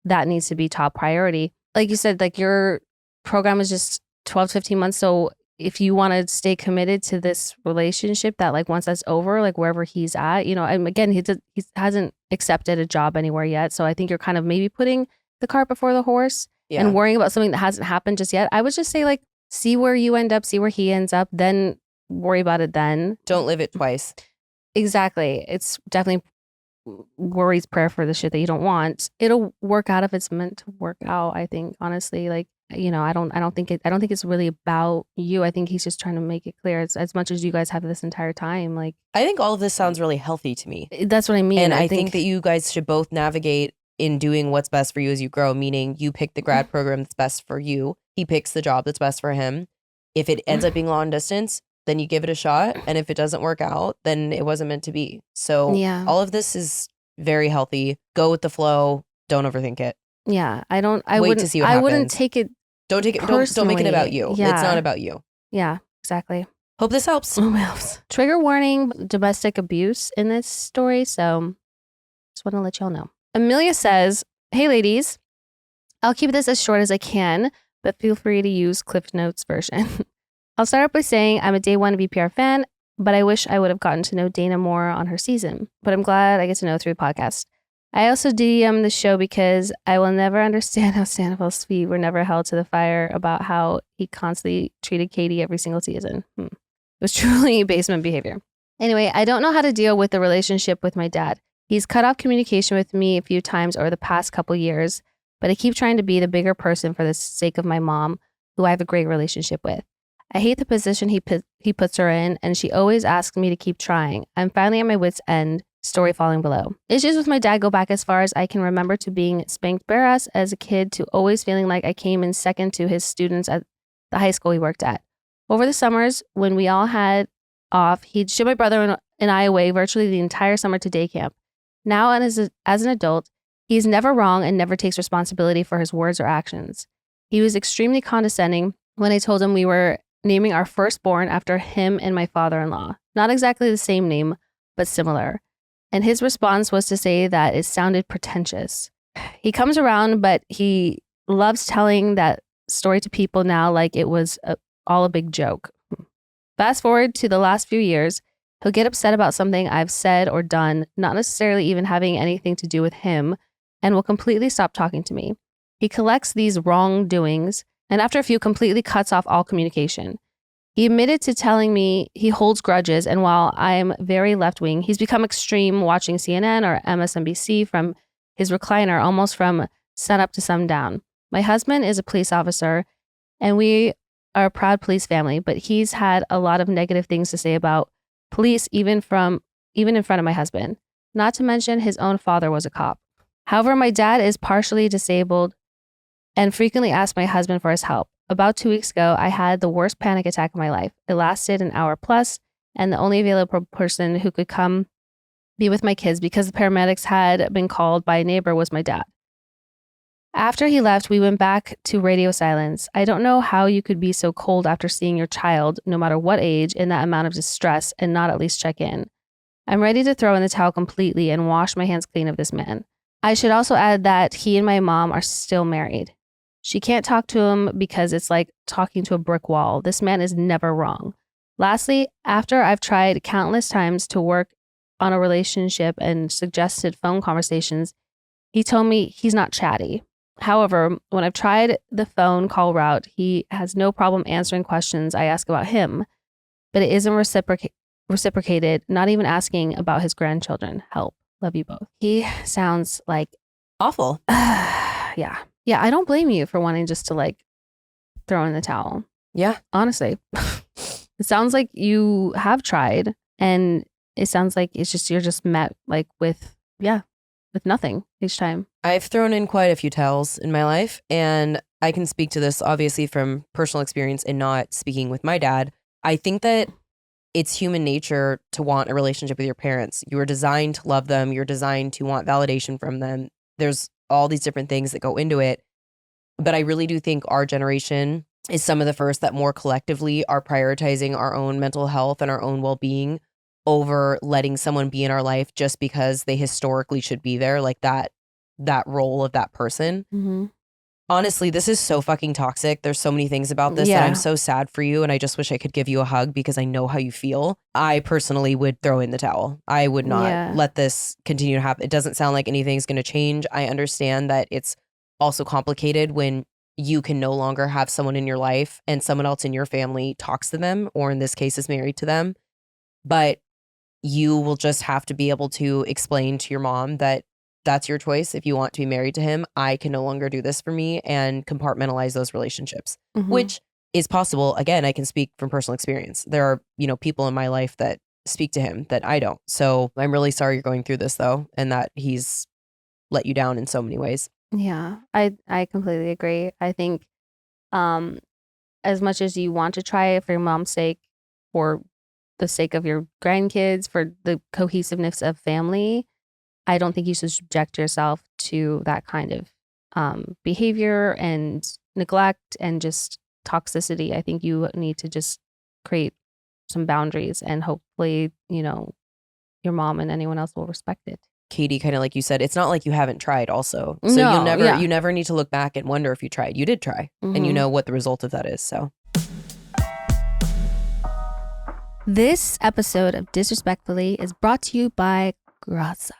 that needs to be top priority. Like you said, like your program is just 12 to 15 months. So if you want to stay committed to this relationship, that like once that's over, like wherever he's at, you know, and again, he hasn't accepted a job anywhere yet. So I think you're kind of maybe putting the cart before the horse and worrying about something that hasn't happened just yet. I would just say like, see where you end up, see where he ends up, then worry about it then. Don't live it twice. Exactly. It's definitely worries prayer for the shit that you don't want. It'll work out if it's meant to work out. I think honestly, like, you know, I don't think it's really about you. I think he's just trying to make it clear. It's as much as you guys have this entire time. Like, I think all of this sounds really healthy to me. That's what I mean. And I think that you guys should both navigate in doing what's best for you as you grow, meaning you pick the grad program that's best for you. He picks the job that's best for him. If it ends up being long distance, then you give it a shot. And if it doesn't work out, then it wasn't meant to be. So all of this is very healthy. Go with the flow. Don't overthink it. Yeah. I wouldn't to see what happens. wouldn't take it. Don't take it. Don't make it about you. Yeah. It's not about you. Yeah, exactly. Hope this helps. Trigger warning, domestic abuse in this story. So just want to let y'all know. Amelia says, hey ladies, I'll keep this as short as I can, but feel free to use Cliff Notes version. I'll start off by saying I'm a day one VPR fan, but I wish I would have gotten to know Dana more on her season. But I'm glad I get to know through the podcast. I also DM the show because I will never understand how Sandoval's feet were never held to the fire about how he constantly treated Katie every single season. It was truly basement behavior. Anyway, I don't know how to deal with the relationship with my dad. He's cut off communication with me a few times over the past couple years, but I keep trying to be the bigger person for the sake of my mom, who I have a great relationship with. I hate the position he puts her in, and she always asks me to keep trying. I'm finally at my wit's end. Story following below. Issues with my dad go back as far as I can remember, to being spanked bare ass as a kid to always feeling like I came in second to his students at the high school he worked at. Over the summers, when we all had off, he'd ship my brother and I away virtually the entire summer to day camp. Now, as an adult, he's never wrong and never takes responsibility for his words or actions. He was extremely condescending when I told him we were naming our firstborn after him and my father-in-law. Not exactly the same name, but similar. And his response was to say that it sounded pretentious. He comes around, but he loves telling that story to people now like it was all a big joke. Fast forward to the last few years, he'll get upset about something I've said or done, not necessarily even having anything to do with him, and will completely stop talking to me. He collects these wrongdoings, and after a few, completely cuts off all communication. He admitted to telling me he holds grudges, and while I'm very left-wing, he's become extreme, watching CNN or MSNBC from his recliner almost from sunup to sundown. My husband is a police officer, and we are a proud police family, but he's had a lot of negative things to say about police, even in front of my husband. Not to mention his own father was a cop. However, my dad is partially disabled and frequently asks my husband for his help. About 2 weeks ago, I had the worst panic attack of my life. It lasted an hour plus, and the only available person who could come be with my kids because the paramedics had been called by a neighbor was my dad. After he left, we went back to radio silence. I don't know how you could be so cold after seeing your child, no matter what age, in that amount of distress and not at least check in. I'm ready to throw in the towel completely and wash my hands clean of this man. I should also add that he and my mom are still married. She can't talk to him because it's like talking to a brick wall. This man is never wrong. Lastly, after I've tried countless times to work on a relationship and suggested phone conversations, he told me he's not chatty. However, when I've tried the phone call route, he has no problem answering questions I ask about him, but it isn't reciprocated, not even asking about his grandchildren. Help. Love you both. He sounds like Awful. yeah. Yeah, I don't blame you for wanting just to like throw in the towel. Yeah. Honestly. It sounds like you have tried, and it sounds like it's just you're just met like with nothing each time. I've thrown in quite a few towels in my life, and I can speak to this obviously from personal experience and not speaking with my dad. I think that it's human nature to want a relationship with your parents. You are designed to love them. You're designed to want validation from them. There's all these different things that go into it. But I really do think our generation is some of the first that more collectively are prioritizing our own mental health and our own well-being over letting someone be in our life just because they historically should be there, like that role of that person. Mm-hmm. Honestly, this is so fucking toxic. There's so many things about this that I'm so sad for you, and I just wish I could give you a hug because I know how you feel. I personally would throw in the towel. I would not let this continue to happen. It doesn't sound like anything's going to change. I understand that it's also complicated when you can no longer have someone in your life and someone else in your family talks to them, or in this case is married to them. But you will just have to be able to explain to your mom that that's your choice. If you want to be married to him, I can no longer do this for me, and compartmentalize those relationships, which is possible. Again, I can speak from personal experience. There are, people in my life that speak to him that I don't. So I'm really sorry you're going through this though, and that he's let you down in so many ways. Yeah, I completely agree. I think as much as you want to try it for your mom's sake, for the sake of your grandkids, for the cohesiveness of family, I don't think you should subject yourself to that kind of behavior and neglect and just toxicity. I think you need to just create some boundaries, and hopefully, your mom and anyone else will respect it. Katie, kind of like you said, it's not like you haven't tried also. So you never need to look back and wonder if you tried. You did try, and you know what the result of that is. So this episode of Disrespectfully is brought to you by Graza.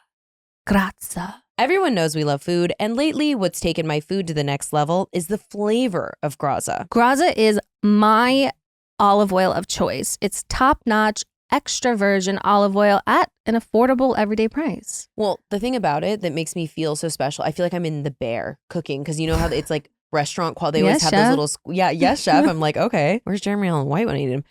Graza. Everyone knows we love food, and lately what's taken my food to the next level is the flavor of Graza. Graza is my olive oil of choice. It's top-notch, extra virgin olive oil at an affordable everyday price. Well, the thing about it that makes me feel so special, I feel like I'm in the Bear cooking, because you know how it's like restaurant quality. They always have chef. those little, yes, chef. I'm like, okay, where's Jeremy Allen White when I need him?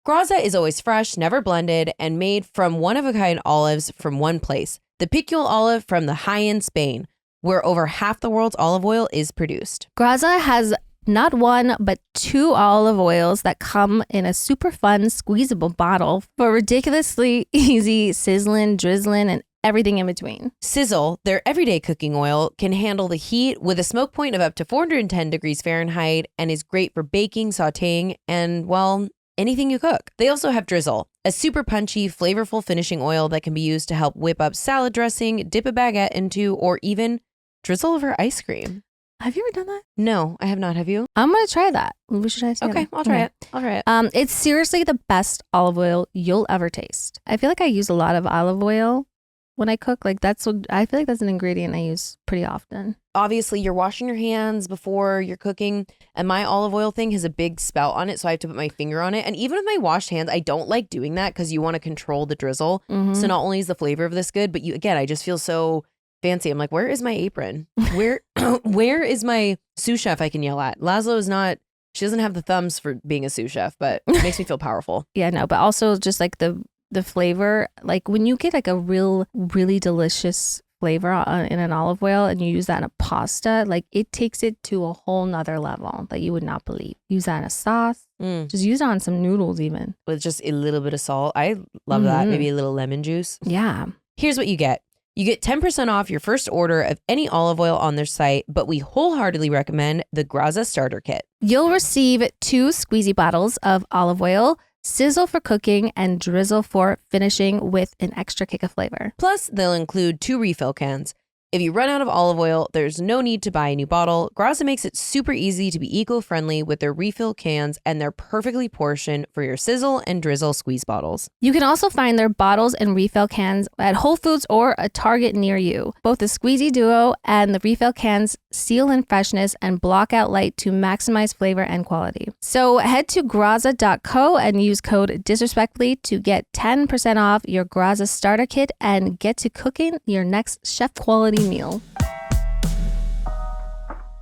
Graza is always fresh, never blended, and made from one-of-a-kind olives from one place. The Picul olive from the high-end Spain, where over half the world's olive oil is produced. Graza has not one, but 2 olive oils that come in a super fun, squeezable bottle for ridiculously easy sizzling, drizzling, and everything in between. Sizzle, their everyday cooking oil, can handle the heat with a smoke point of up to 410 degrees Fahrenheit and is great for baking, sauteing, and, well, anything you cook. They also have Drizzle, a super punchy, flavorful finishing oil that can be used to help whip up salad dressing, dip a baguette into, or even drizzle over ice cream. Have you ever done that? No, I have not. Have you? I'm going to try that. We should try it together. Okay, I'll try it. I'll try it. It's seriously the best olive oil you'll ever taste. I feel like I use a lot of olive oil when I cook. Like I feel like that's an ingredient I use pretty often. Obviously, you're washing your hands before you're cooking, and my olive oil thing has a big spout on it, so I have to put my finger on it. And even with my washed hands, I don't like doing that because you want to control the drizzle. So not only is the flavor of this good, but I just feel so fancy. I'm like, where is my apron? Where is my sous chef I can yell at? Laszlo is not, she doesn't have the thumbs for being a sous chef, but it makes me feel powerful. Yeah, no, but also just like the flavor, like when you get like a really delicious flavor in an olive oil and you use that in a pasta, like it takes it to a whole nother level that you would not believe. Use that in a sauce. Just use it on some noodles even. With just a little bit of salt. I love that. Maybe a little lemon juice. Yeah. Here's what you get. You get 10% off your first order of any olive oil on their site, but we wholeheartedly recommend the Graza Starter Kit. You'll receive 2 squeezy bottles of olive oil, sizzle for cooking, and drizzle for finishing with an extra kick of flavor. Plus, they'll include 2 refill cans. If you run out of olive oil, there's no need to buy a new bottle. Graza makes it super easy to be eco-friendly with their refill cans and their perfectly portioned for your sizzle and drizzle squeeze bottles. You can also find their bottles and refill cans at Whole Foods or a Target near you. Both the Squeezy Duo and the refill cans seal in freshness and block out light to maximize flavor and quality. So head to graza.co and use code disrespectfully to get 10% off your Graza starter kit and get to cooking your next chef quality meal.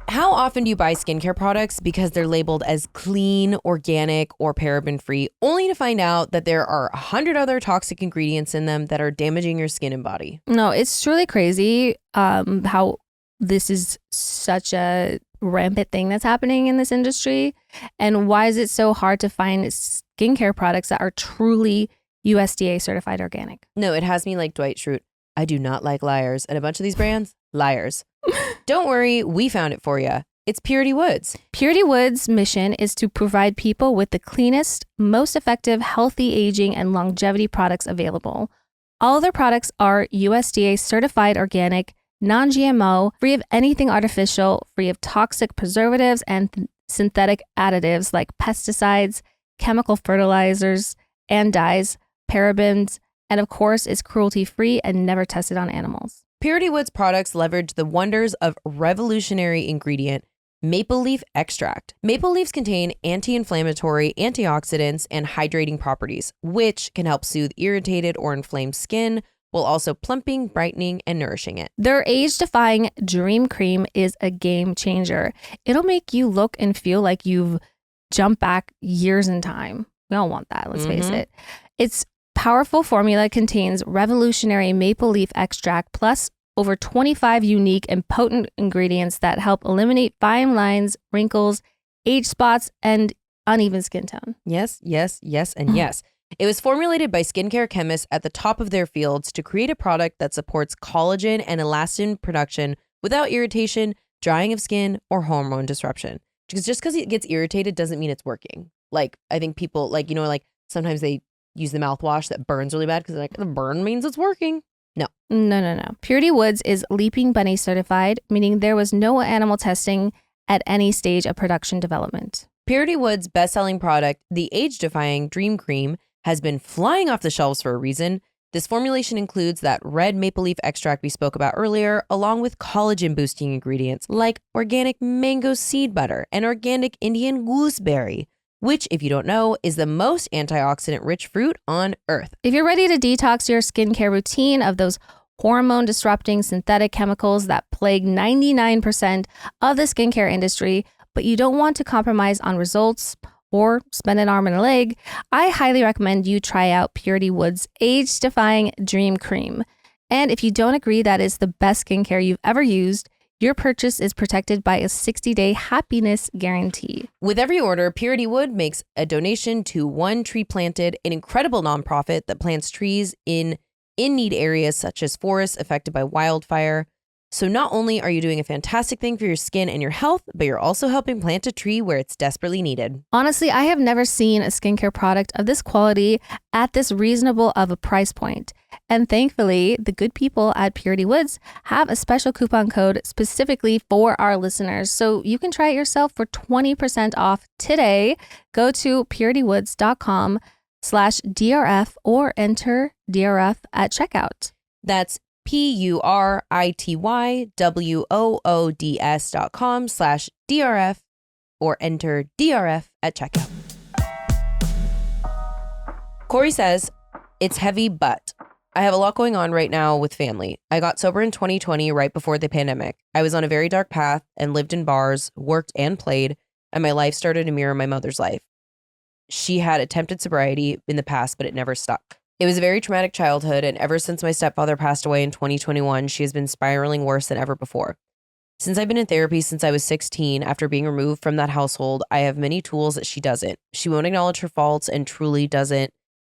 How often do you buy skincare products because they're labeled as clean, organic, or paraben-free, only to find out that there are 100 other toxic ingredients in them that are damaging your skin and body? No, it's truly crazy how this is such a rampant thing that's happening in this industry. And why is it so hard to find skincare products that are truly USDA certified organic? No, it has me like Dwight Schrute. I do not like liars. And a bunch of these brands, liars. Don't worry, we found it for you. It's Purity Woods. Purity Woods' mission is to provide people with the cleanest, most effective, healthy aging and longevity products available. All of their products are USDA certified organic, non-GMO, free of anything artificial, free of toxic preservatives and synthetic additives like pesticides, chemical fertilizers, and dyes, parabens, and of course is cruelty-free and never tested on animals. Purity Woods products leverage the wonders of revolutionary ingredient, maple leaf extract. Maple leaves contain anti-inflammatory, antioxidants, and hydrating properties, which can help soothe irritated or inflamed skin while also plumping, brightening, and nourishing it. Their age-defying Dream Cream is a game changer. It'll make you look and feel like you've jumped back years in time. We all want that, let's face it. Its powerful formula contains revolutionary maple leaf extract plus over 25 unique and potent ingredients that help eliminate fine lines, wrinkles, age spots, and uneven skin tone. Yes, yes, yes, and yes. It was formulated by skincare chemists at the top of their fields to create a product that supports collagen and elastin production without irritation, drying of skin, or hormone disruption. Because just because it gets irritated doesn't mean it's working. Like, I think people, like, you know, like sometimes they use the mouthwash that burns really bad because like the burn means it's working. No. Purity Woods is Leaping Bunny certified, meaning there was no animal testing at any stage of production development. Purity Woods' best-selling product, the age-defying Dream Cream, has been flying off the shelves for a reason. This formulation includes that red maple leaf extract we spoke about earlier, along with collagen-boosting ingredients like organic mango seed butter and organic Indian gooseberry, which, if you don't know, is the most antioxidant-rich fruit on earth. If you're ready to detox your skincare routine of those hormone-disrupting synthetic chemicals that plague 99% of the skincare industry, but you don't want to compromise on results or spend an arm and a leg, I highly recommend you try out Purity Woods' age-defying Dream Cream. And if you don't agree that is the best skincare you've ever used, your purchase is protected by a 60-day happiness guarantee. With every order, Purity Wood makes a donation to One Tree Planted, an incredible nonprofit that plants trees in need areas such as forests affected by wildfire. So not only are you doing a fantastic thing for your skin and your health, but you're also helping plant a tree where it's desperately needed. Honestly, I have never seen a skincare product of this quality at this reasonable of a price point. And thankfully, the good people at Purity Woods have a special coupon code specifically for our listeners. So you can try it yourself for 20% off today. Go to puritywoods.com/DRF or enter DRF at checkout. That's puritywoods.com/DRF or enter DRF at checkout. Corey says, it's heavy, but I have a lot going on right now with family. I got sober in 2020 right before the pandemic. I was on a very dark path and lived in bars, worked and played, and my life started to mirror my mother's life. She had attempted sobriety in the past, but it never stuck. It was a very traumatic childhood, and ever since my stepfather passed away in 2021, she has been spiraling worse than ever before. Since I've been in therapy since I was 16, after being removed from that household, I have many tools that she doesn't. She won't acknowledge her faults and truly doesn't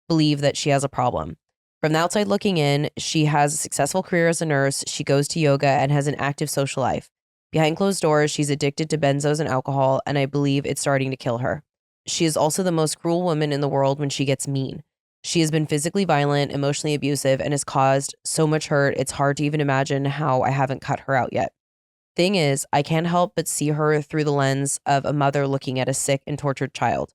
believe that she has a problem. From the outside looking in, she has a successful career as a nurse, she goes to yoga, and has an active social life. Behind closed doors, she's addicted to benzos and alcohol, and I believe it's starting to kill her. She is also the most cruel woman in the world when she gets mean. She has been physically violent, emotionally abusive, and has caused so much hurt. It's hard to even imagine how I haven't cut her out yet. Thing is, I can't help but see her through the lens of a mother looking at a sick and tortured child.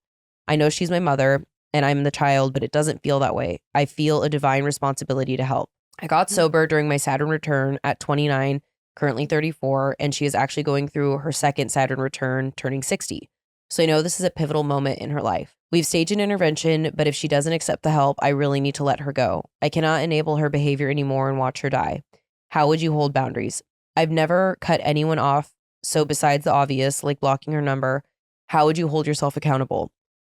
I know she's my mother and I'm the child, but it doesn't feel that way. I feel a divine responsibility to help. I got sober during my Saturn return at 29, currently 34, and she is actually going through her second Saturn return, turning 60. So I know this is a pivotal moment in her life. We've staged an intervention, but if she doesn't accept the help, I really need to let her go. I cannot enable her behavior anymore and watch her die. How would you hold boundaries? I've never cut anyone off, so besides the obvious, like blocking her number, how would you hold yourself accountable?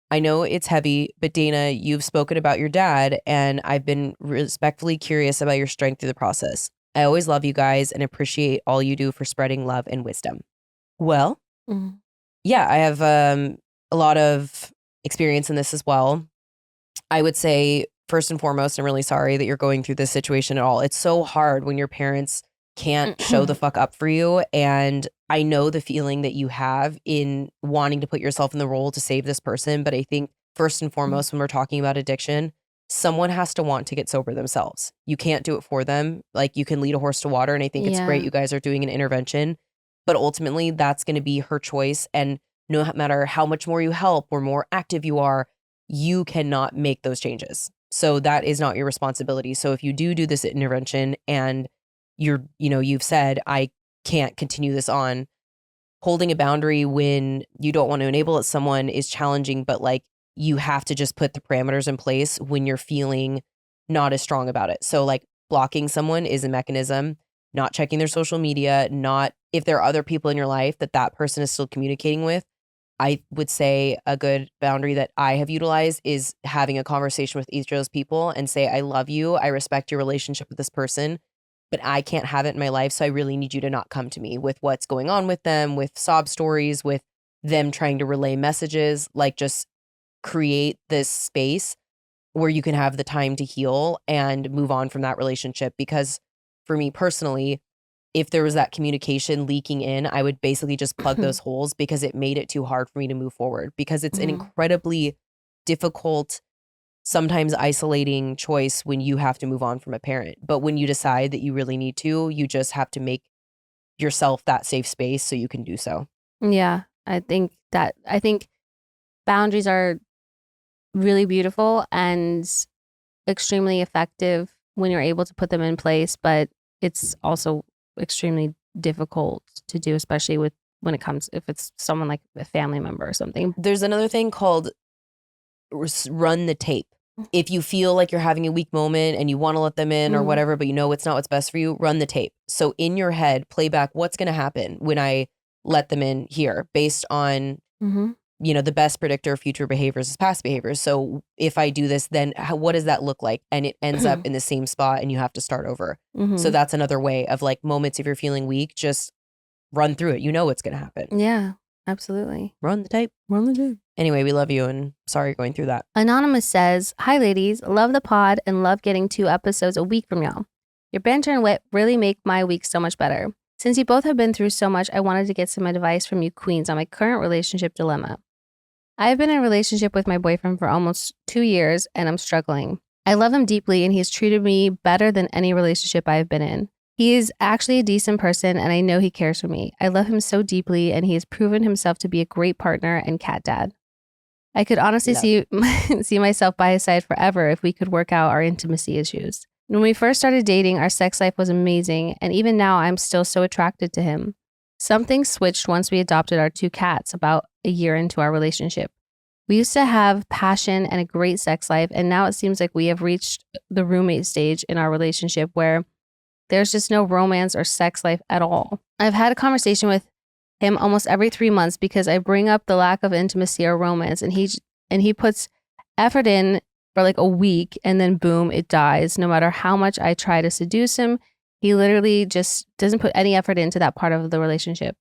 I know it's heavy, but Dana, you've spoken about your dad, and I've been respectfully curious about your strength through the process. I always love you guys and appreciate all you do for spreading love and wisdom. Well, yeah, I have a lot of experience in this as well. I would say, first and foremost, I'm really sorry that you're going through this situation at all. It's so hard when your parents can't show the fuck up for you. And I know the feeling that you have in wanting to put yourself in the role to save this person. But I think first and foremost, when we're talking about addiction, someone has to want to get sober themselves. You can't do it for them. Like, you can lead a horse to water. And I think it's great you guys are doing an intervention. But ultimately, that's going to be her choice. And no matter how much more you help or more active you are, you cannot make those changes. So that is not your responsibility. So if you do this intervention and you've said, I can't continue this on, holding a boundary when you don't want to enable someone is challenging, but like, you have to just put the parameters in place when you're feeling not as strong about it. So like, blocking someone is a mechanism, not checking their social media, not if there are other people in your life that person is still communicating with. I would say a good boundary that I have utilized is having a conversation with each of those people and say, I love you. I respect your relationship with this person, but I can't have it in my life. So I really need you to not come to me with what's going on with them, with sob stories, with them trying to relay messages. Like, just create this space where you can have the time to heal and move on from that relationship. Because for me personally, if there was that communication leaking in, I would basically just plug those holes, because it made it too hard for me to move forward, because it's an incredibly difficult, sometimes isolating choice when you have to move on from a parent. But when you decide that you really need to, you just have to make yourself that safe space so you can do so. Yeah, I think boundaries are really beautiful and extremely effective when you're able to put them in place, but it's also extremely difficult to do, especially when it comes, if it's someone like a family member or something. There's another thing called run the tape. If you feel like you're having a weak moment and you want to let them in or whatever, but you know it's not what's best for you, run the tape. So in your head, play back what's going to happen when I let them in here, based on, the best predictor of future behaviors is past behaviors. So if I do this, then what does that look like? And it ends up in the same spot and you have to start over. So that's another way of, like, moments if you're feeling weak, just run through it. You know what's going to happen. Yeah, absolutely. Run the tape. Run the tape. Anyway, we love you and sorry you're going through that. Anonymous says, hi ladies, love the pod and love getting 2 episodes a week from y'all. Your banter and wit really make my week so much better. Since you both have been through so much, I wanted to get some advice from you queens on my current relationship dilemma. I've been in a relationship with my boyfriend for almost 2 years and I'm struggling. I love him deeply and he's treated me better than any relationship I've been in. He is actually a decent person and I know he cares for me. I love him so deeply and he has proven himself to be a great partner and cat dad. I could honestly see myself by his side forever if we could work out our intimacy issues. When we first started dating, our sex life was amazing, and even now I'm still so attracted to him. Something switched once we adopted our 2 cats about a year into our relationship. We used to have passion and a great sex life, and now it seems like we have reached the roommate stage in our relationship where there's just no romance or sex life at all. I've had a conversation with him almost every 3 months because I bring up the lack of intimacy or romance, and he puts effort in for like a week and then boom, it dies. No matter how much I try to seduce him, he literally just doesn't put any effort into that part of the relationship.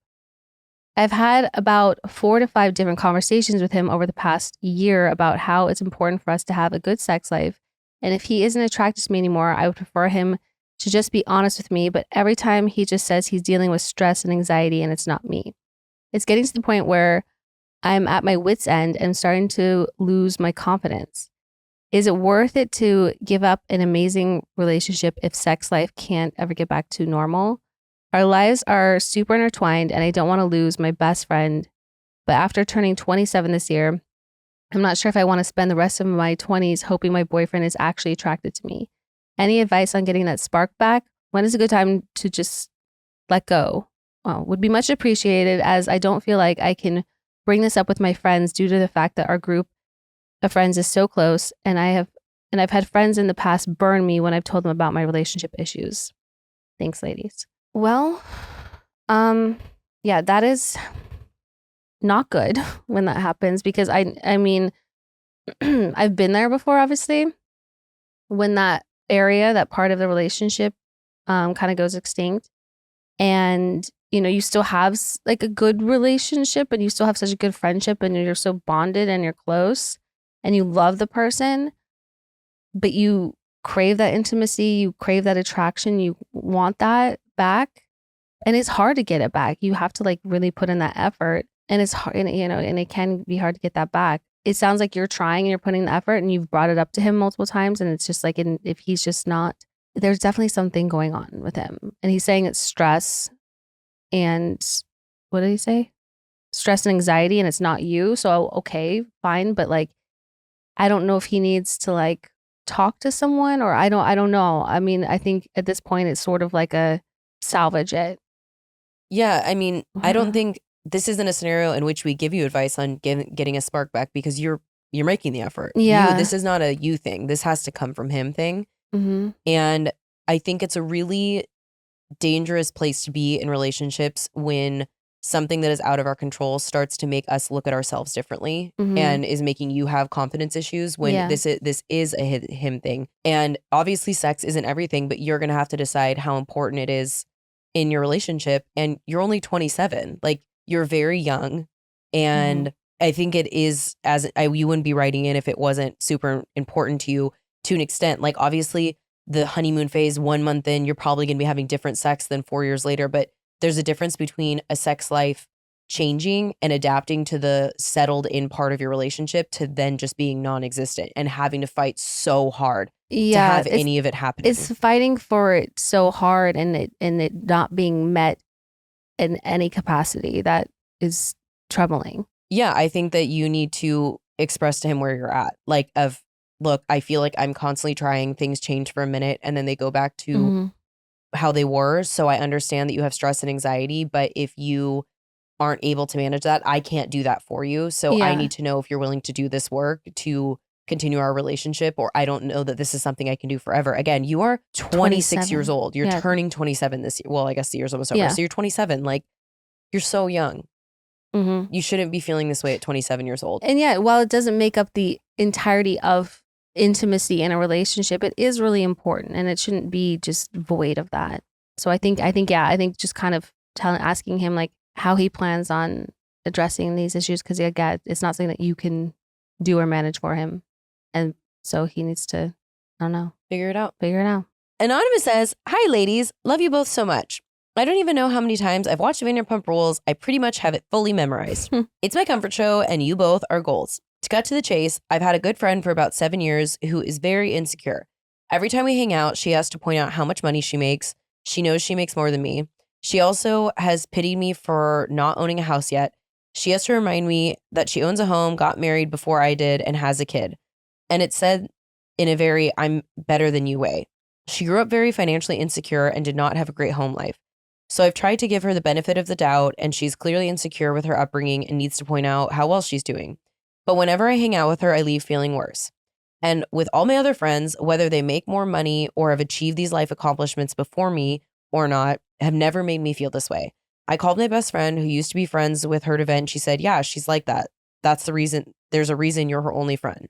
I've had about 4 to 5 different conversations with him over the past year about how it's important for us to have a good sex life. And if he isn't attracted to me anymore, I would prefer him to just be honest with me. But every time he just says he's dealing with stress and anxiety and it's not me. It's getting to the point where I'm at my wit's end and starting to lose my confidence. Is it worth it to give up an amazing relationship if sex life can't ever get back to normal? Our lives are super intertwined and I don't want to lose my best friend. But after turning 27 this year, I'm not sure if I want to spend the rest of my 20s hoping my boyfriend is actually attracted to me. Any advice on getting that spark back? When is a good time to just let go? Well, would be much appreciated, as I don't feel like I can bring this up with my friends due to the fact that our group of friends is so close, and I've had friends in the past burn me when I've told them about my relationship issues. Thanks, ladies. Well, yeah, that is not good when that happens, because I mean, I've been there before, obviously, when that area, that part of the relationship kind of goes extinct, and you still have like a good relationship and you still have such a good friendship and you're so bonded and you're close and you love the person, but you crave that intimacy, you crave that attraction, you want that back, and it's hard to get it back. You have to like really put in that effort, and it's hard, and it can be hard to get that back. It sounds like you're trying and you're putting the effort and you've brought it up to him multiple times, and it's just like, if he's just not, there's definitely something going on with him. And he's saying it's stress and what did he say? Stress and anxiety, and it's not you. So, okay, fine. But like, I don't know if he needs to like talk to someone, or I don't know. I mean, I think at this point it's sort of like a salvage it. Yeah. I mean, I don't think this isn't a scenario in which we give you advice on getting a spark back, because you're making the effort. Yeah. This is not a you thing. This has to come from him thing. Mm-hmm. And I think it's a really dangerous place to be in relationships when something that is out of our control starts to make us look at ourselves differently, Mm-hmm. and is making you have confidence issues when Yeah. this is a him thing. And obviously sex isn't everything, but you're going to have to decide how important it is in your relationship. And you're only 27. Like, you're very young. And I think it is, you wouldn't be writing in if it wasn't super important to you to an extent. Like, obviously the honeymoon phase, 1 month in, you're probably going to be having different sex than 4 years later. But there's a difference between a sex life changing and adapting to the settled in part of your relationship to then just being non-existent and having to fight so hard to have any of it happening. It's fighting for it so hard, and it not being met in any capacity that is troubling. Yeah, I think that you need to express to him where you're at. Like, look, I feel like I'm constantly trying, things change for a minute and then they go back to how they were. So I understand that you have stress and anxiety, but if you aren't able to manage that, I can't do that for you. So I need to know if you're willing to do this work to continue our relationship, or I don't know that this is something I can do forever. Again, you are 26 years old. You're turning 27 this year. Well, I guess the year's almost over. So you're 27. Like, you're so young. You shouldn't be feeling this way at 27 years old. And yeah, while it doesn't make up the entirety of intimacy in a relationship, it is really important, and it shouldn't be just void of that. So I think just kind of asking him like how he plans on addressing these issues, because again, it's not something that you can do or manage for him, and so he needs to, I don't know, Figure it out. Anonymous says, "Hi ladies, love you both so much. I don't even know how many times I've watched Vanderpump Rules. I pretty much have it fully memorized. It's my comfort show, and you both are goals. To cut to the chase, I've had a good friend for about 7 years who is very insecure. Every time we hang out, she has to point out how much money she makes. She knows she makes more than me. She also has pitied me for not owning a house yet. She has to remind me that she owns a home, got married before I did, and has a kid. And it's said in a very I'm better than you way. She grew up very financially insecure and did not have a great home life. So I've tried to give her the benefit of the doubt, and she's clearly insecure with her upbringing and needs to point out how well she's doing. But whenever I hang out with her, I leave feeling worse. And with all my other friends, whether they make more money or have achieved these life accomplishments before me or not, have never made me feel this way. I called my best friend who used to be friends with her to vent. She said, yeah, she's like that. That's the reason. There's a reason you're her only friend.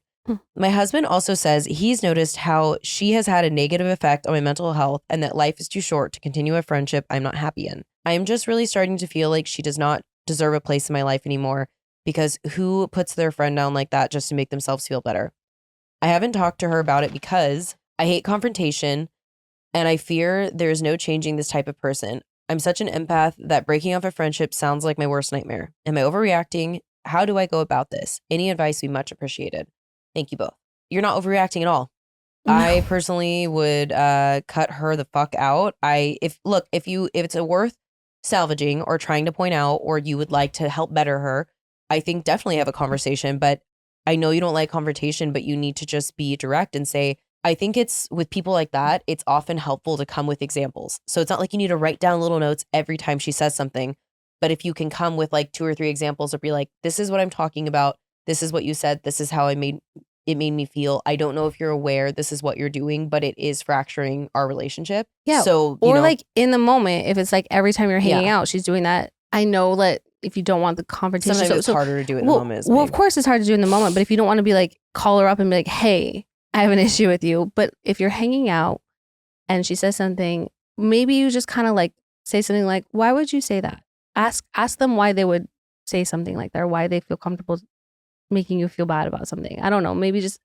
My husband also says he's noticed how she has had a negative effect on my mental health, and that life is too short to continue a friendship I'm not happy in. I am just really starting to feel like she does not deserve a place in my life anymore, because who puts their friend down like that just to make themselves feel better? I haven't talked to her about it because I hate confrontation, and I fear there is no changing this type of person. I'm such an empath that breaking off a friendship sounds like my worst nightmare. Am I overreacting? How do I go about this? Any advice would be much appreciated. Thank you both." you're not overreacting at all. No. I personally would cut her the fuck out. If it's a worth salvaging or trying to point out, or you would like to help better her, I think definitely have a conversation. But I know you don't like confrontation, but you need to just be direct and say, I think it's with people like that, it's often helpful to come with examples. So it's not like you need to write down little notes every time she says something. But if you can come with like 2 or 3 examples or be like, this is what I'm talking about. This is what you said. This is how it made me feel. I don't know if you're aware this is what you're doing, but it is fracturing our relationship. Yeah. So, or like in the moment, if it's like every time you're hanging out, she's doing that. I know that if you don't want the confrontation. Sometimes it's harder to do it in the moment. Well, of course it's hard to do in the moment, but if you don't want to be like, call her up and be like, hey, I have an issue with you. But if you're hanging out and she says something, maybe you just kind of like say something like, why would you say that? Ask them why they would say something like that, or why they feel comfortable making you feel bad about something. I don't know. Maybe just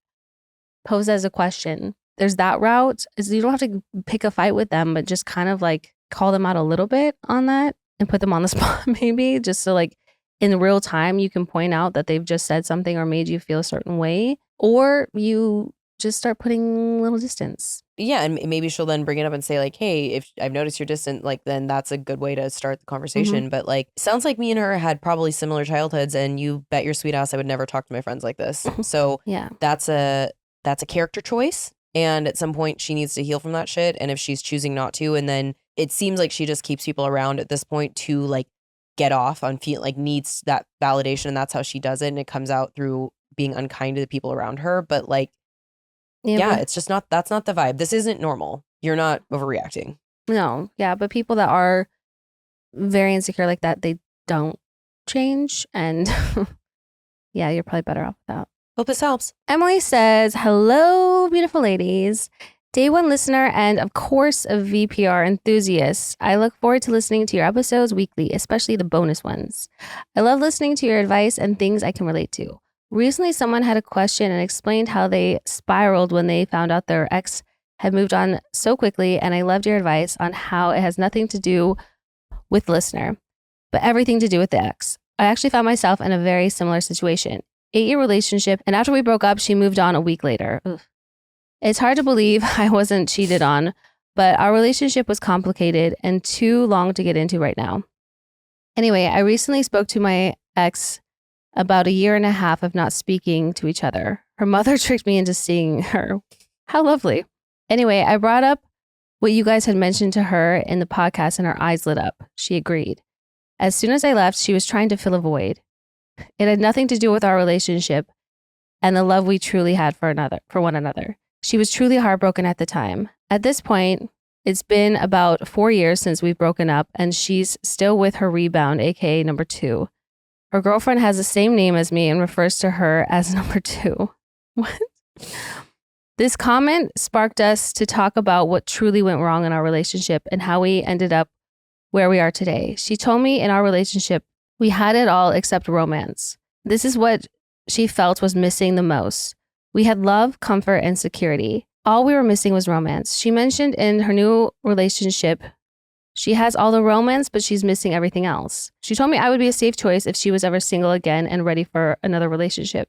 pose as a question. There's that route. Is you don't have to pick a fight with them, but just kind of like call them out a little bit on that and put them on the spot, maybe just so like in real time you can point out that they've just said something or made you feel a certain way, or you just start putting a little distance. Yeah, and maybe she'll then bring it up and say like, hey, if I've noticed you're distant, like then that's a good way to start the conversation. But like, sounds like me and her had probably similar childhoods, and you bet your sweet ass I would never talk to my friends like this. So yeah, that's a character choice. And at some point she needs to heal from that shit. And if she's choosing not to, and then it seems like she just keeps people around at this point to like get off on feel like needs that validation, and that's how she does it. And it comes out through being unkind to the people around her. But like, yeah, it's just not, that's not the vibe. This isn't normal. You're not overreacting. No, yeah, but people that are very insecure like that, they don't change. And yeah, you're probably better off with that. Hope this helps. Emily says, hello, beautiful ladies. Day one listener and, of course, a VPR enthusiast. I look forward to listening to your episodes weekly, especially the bonus ones. I love listening to your advice and things I can relate to. Recently, someone had a question and explained how they spiraled when they found out their ex had moved on so quickly, and I loved your advice on how it has nothing to do with the listener, but everything to do with the ex. I actually found myself in a very similar situation. 8-year relationship, and after we broke up, she moved on a week later. Ugh. It's hard to believe I wasn't cheated on, but our relationship was complicated and too long to get into right now. Anyway, I recently spoke to my ex about 1.5 years of not speaking to each other. Her mother tricked me into seeing her. How lovely. Anyway, I brought up what you guys had mentioned to her in the podcast, and her eyes lit up. She agreed. As soon as I left, she was trying to fill a void. It had nothing to do with our relationship and the love we truly had for one another. She was truly heartbroken at the time. At this point, it's been about 4 years since we've broken up, and she's still with her rebound, aka number 2. Her girlfriend has the same name as me and refers to her as number 2. What? This comment sparked us to talk about what truly went wrong in our relationship and how we ended up where we are today. She told me in our relationship, we had it all except romance. This is what she felt was missing the most. We had love, comfort, and security. All we were missing was romance. She mentioned in her new relationship, she has all the romance, but she's missing everything else. She told me I would be a safe choice if she was ever single again and ready for another relationship.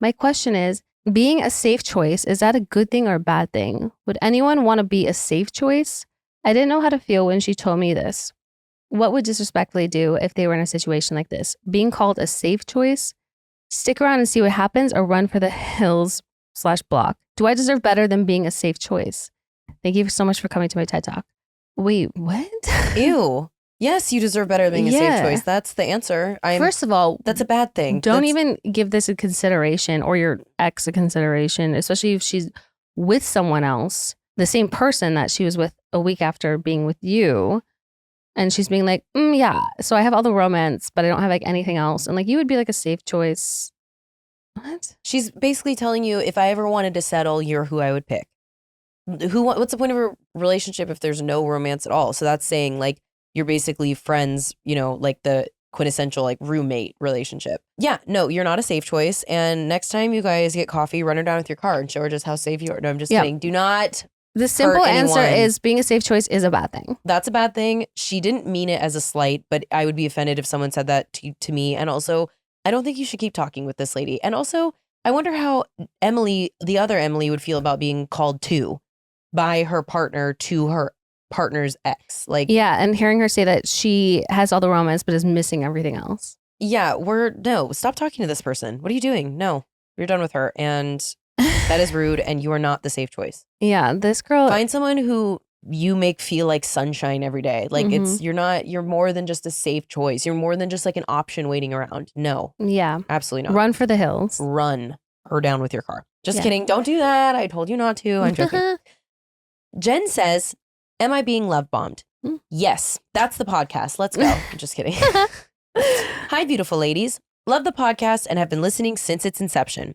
My question is, being a safe choice, is that a good thing or a bad thing? Would anyone want to be a safe choice? I didn't know how to feel when she told me this. What would disrespectfully do if they were in a situation like this? Being called a safe choice? Stick around and see what happens, or run for the hills/block. Do I deserve better than being a safe choice? Thank you so much for coming to my TED Talk. Wait, what? Ew. Yes, you deserve better than being a safe choice. That's the answer. First of all, that's a bad thing. Don't even give this a consideration, or your ex a consideration, especially if she's with someone else, the same person that she was with a week after being with you. And she's being like, yeah, so I have all the romance, but I don't have like anything else. And like, you would be like a safe choice. What? She's basically telling you, if I ever wanted to settle, you're who I would pick. What's the point of a relationship if there's no romance at all? So that's saying like, you're basically friends, you know, like the quintessential like roommate relationship. Yeah, no, you're not a safe choice. And next time you guys get coffee, run her down with your car and show her just how safe you are. No, I'm just kidding. Do not. The simple answer is being a safe choice is a bad thing. That's a bad thing. She didn't mean it as a slight, but I would be offended if someone said that to me. And also, I don't think you should keep talking with this lady. And also, I wonder how Emily, the other Emily, would feel about being called to by her partner to her partner's ex. Like, Yeah, and hearing her say that she has all the romance but is missing everything else. yeah, no, stop talking to this person. What are you doing? No, you're done with her. And that is rude, and you are not the safe choice. Yeah, this girl. Find someone who you make feel like sunshine every day. Like you're more than just a safe choice. You're more than just like an option waiting around. No, Yeah. absolutely not. Run for the hills. Run her down with your car. Just Yeah. kidding. Don't do that. I told you not to. I'm joking. Jen says, am I being love bombed? Yes, that's the podcast. Let's go. I'm just kidding. Hi, beautiful ladies. Love the podcast and have been listening since its inception.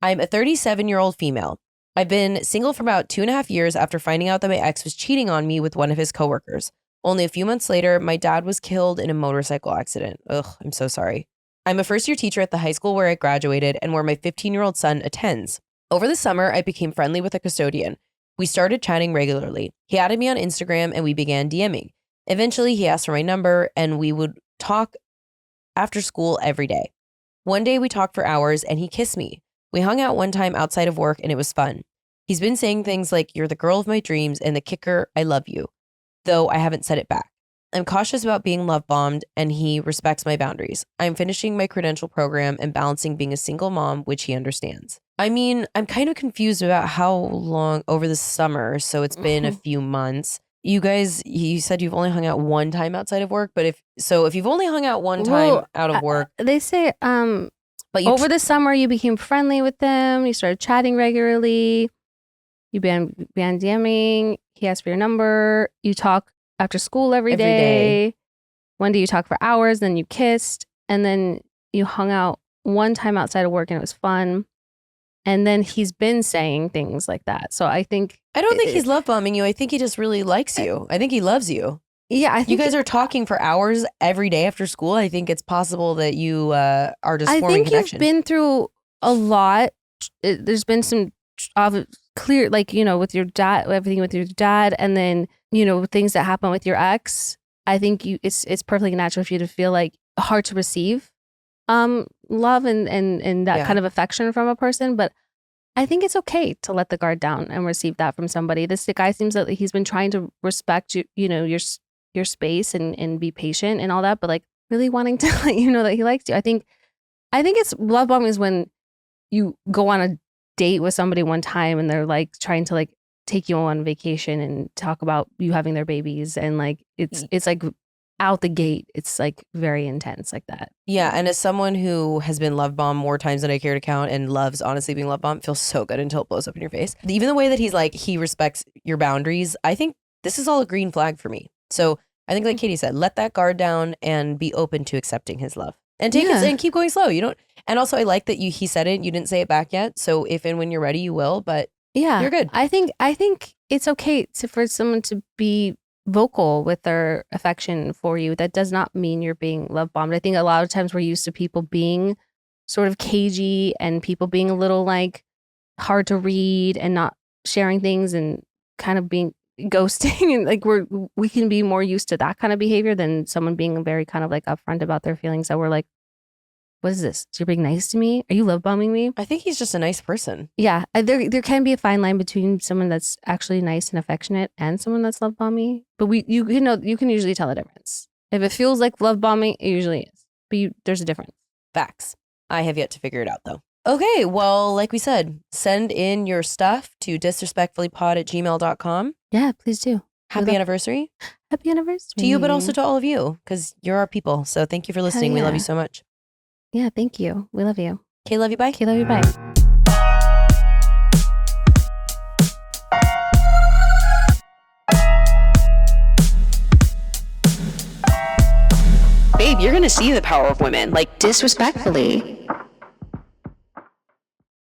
I'm a 37-year-old female. I've been single for about 2.5 years after finding out that my ex was cheating on me with one of his coworkers. Only a few months later, my dad was killed in a motorcycle accident. Ugh, I'm so sorry. I'm a first-year teacher at the high school where I graduated and where my 15-year-old son attends. Over the summer, I became friendly with a custodian. We started chatting regularly. He added me on Instagram and we began DMing. Eventually, he asked for my number and we would talk after school every day. One day, we talked for hours and he kissed me. We hung out one time outside of work and it was fun. He's been saying things like, "You're the girl of my dreams," and the kicker, "I love you," though I haven't said it back. I'm cautious about being love bombed and he respects my boundaries. I'm finishing my credential program and balancing being a single mom, which he understands. I mean, I'm kind of confused about how long over the summer. So it's been a few months. You guys, you said you've only hung out one time outside of work, but if you've only hung out one time out of work, they say, but over the summer you became friendly with them. You started chatting regularly. You began DMing. He asked for your number. You talk after school every day. One day you talked for hours, then you kissed, and then you hung out one time outside of work and it was fun. And then he's been saying things like that. So I don't think he's love bombing you. I think he just really likes you. I think he loves you. Yeah, I think you guys are talking for hours every day after school. I think it's possible that you are just forming connection. You've been through a lot. There's been some clear, like, with your dad, everything with your dad, and then, things that happen with your ex. I think it's perfectly natural for you to feel like hard to receive love and that kind of affection from a person. But I think it's okay to let the guard down and receive that from somebody. The guy seems like he's been trying to respect your space and be patient and all that, but like really wanting to let you know that he likes you. I think it's love bombing is when you go on a date with somebody one time and they're like trying to like take you on vacation and talk about you having their babies, and like it's like out the gate, it's like very intense like that. Yeah, and as someone who has been love bombed more times than I care to count and loves honestly being love bombed, feels so good until it blows up in your face. Even the way that he's like, he respects your boundaries, I think this is all a green flag for me. So I think like Katie said, let that guard down and be open to accepting his love. And take it and keep going slow. You don't, and also I like that he said it, you didn't say it back yet. So if and when you're ready, you will, but you're good. I think it's okay for someone to be vocal with their affection for you. That does not mean you're being love bombed. I think a lot of times we're used to people being sort of cagey and people being a little like hard to read and not sharing things and kind of being ghosting, and like we can be more used to that kind of behavior than someone being very kind of like upfront about their feelings. So we're like, what is this? You're being nice to me? Are you love bombing me? I think he's just a nice person. Yeah, there can be a fine line between someone that's actually nice and affectionate and someone that's love bombing. But you can usually tell the difference. If it feels like love bombing, it usually is. But there's a difference. Facts. I have yet to figure it out though. Okay, well, like we said, send in your stuff to disrespectfullypod@gmail.com. Yeah, please do. Happy anniversary. Happy anniversary. To you, but also to all of you, because you're our people. So thank you for listening. We love you so much. Yeah, thank you. We love you. Okay, love you. Bye. Okay, love you. Bye. Babe, you're going to see the power of women. Like, Disrespectfully.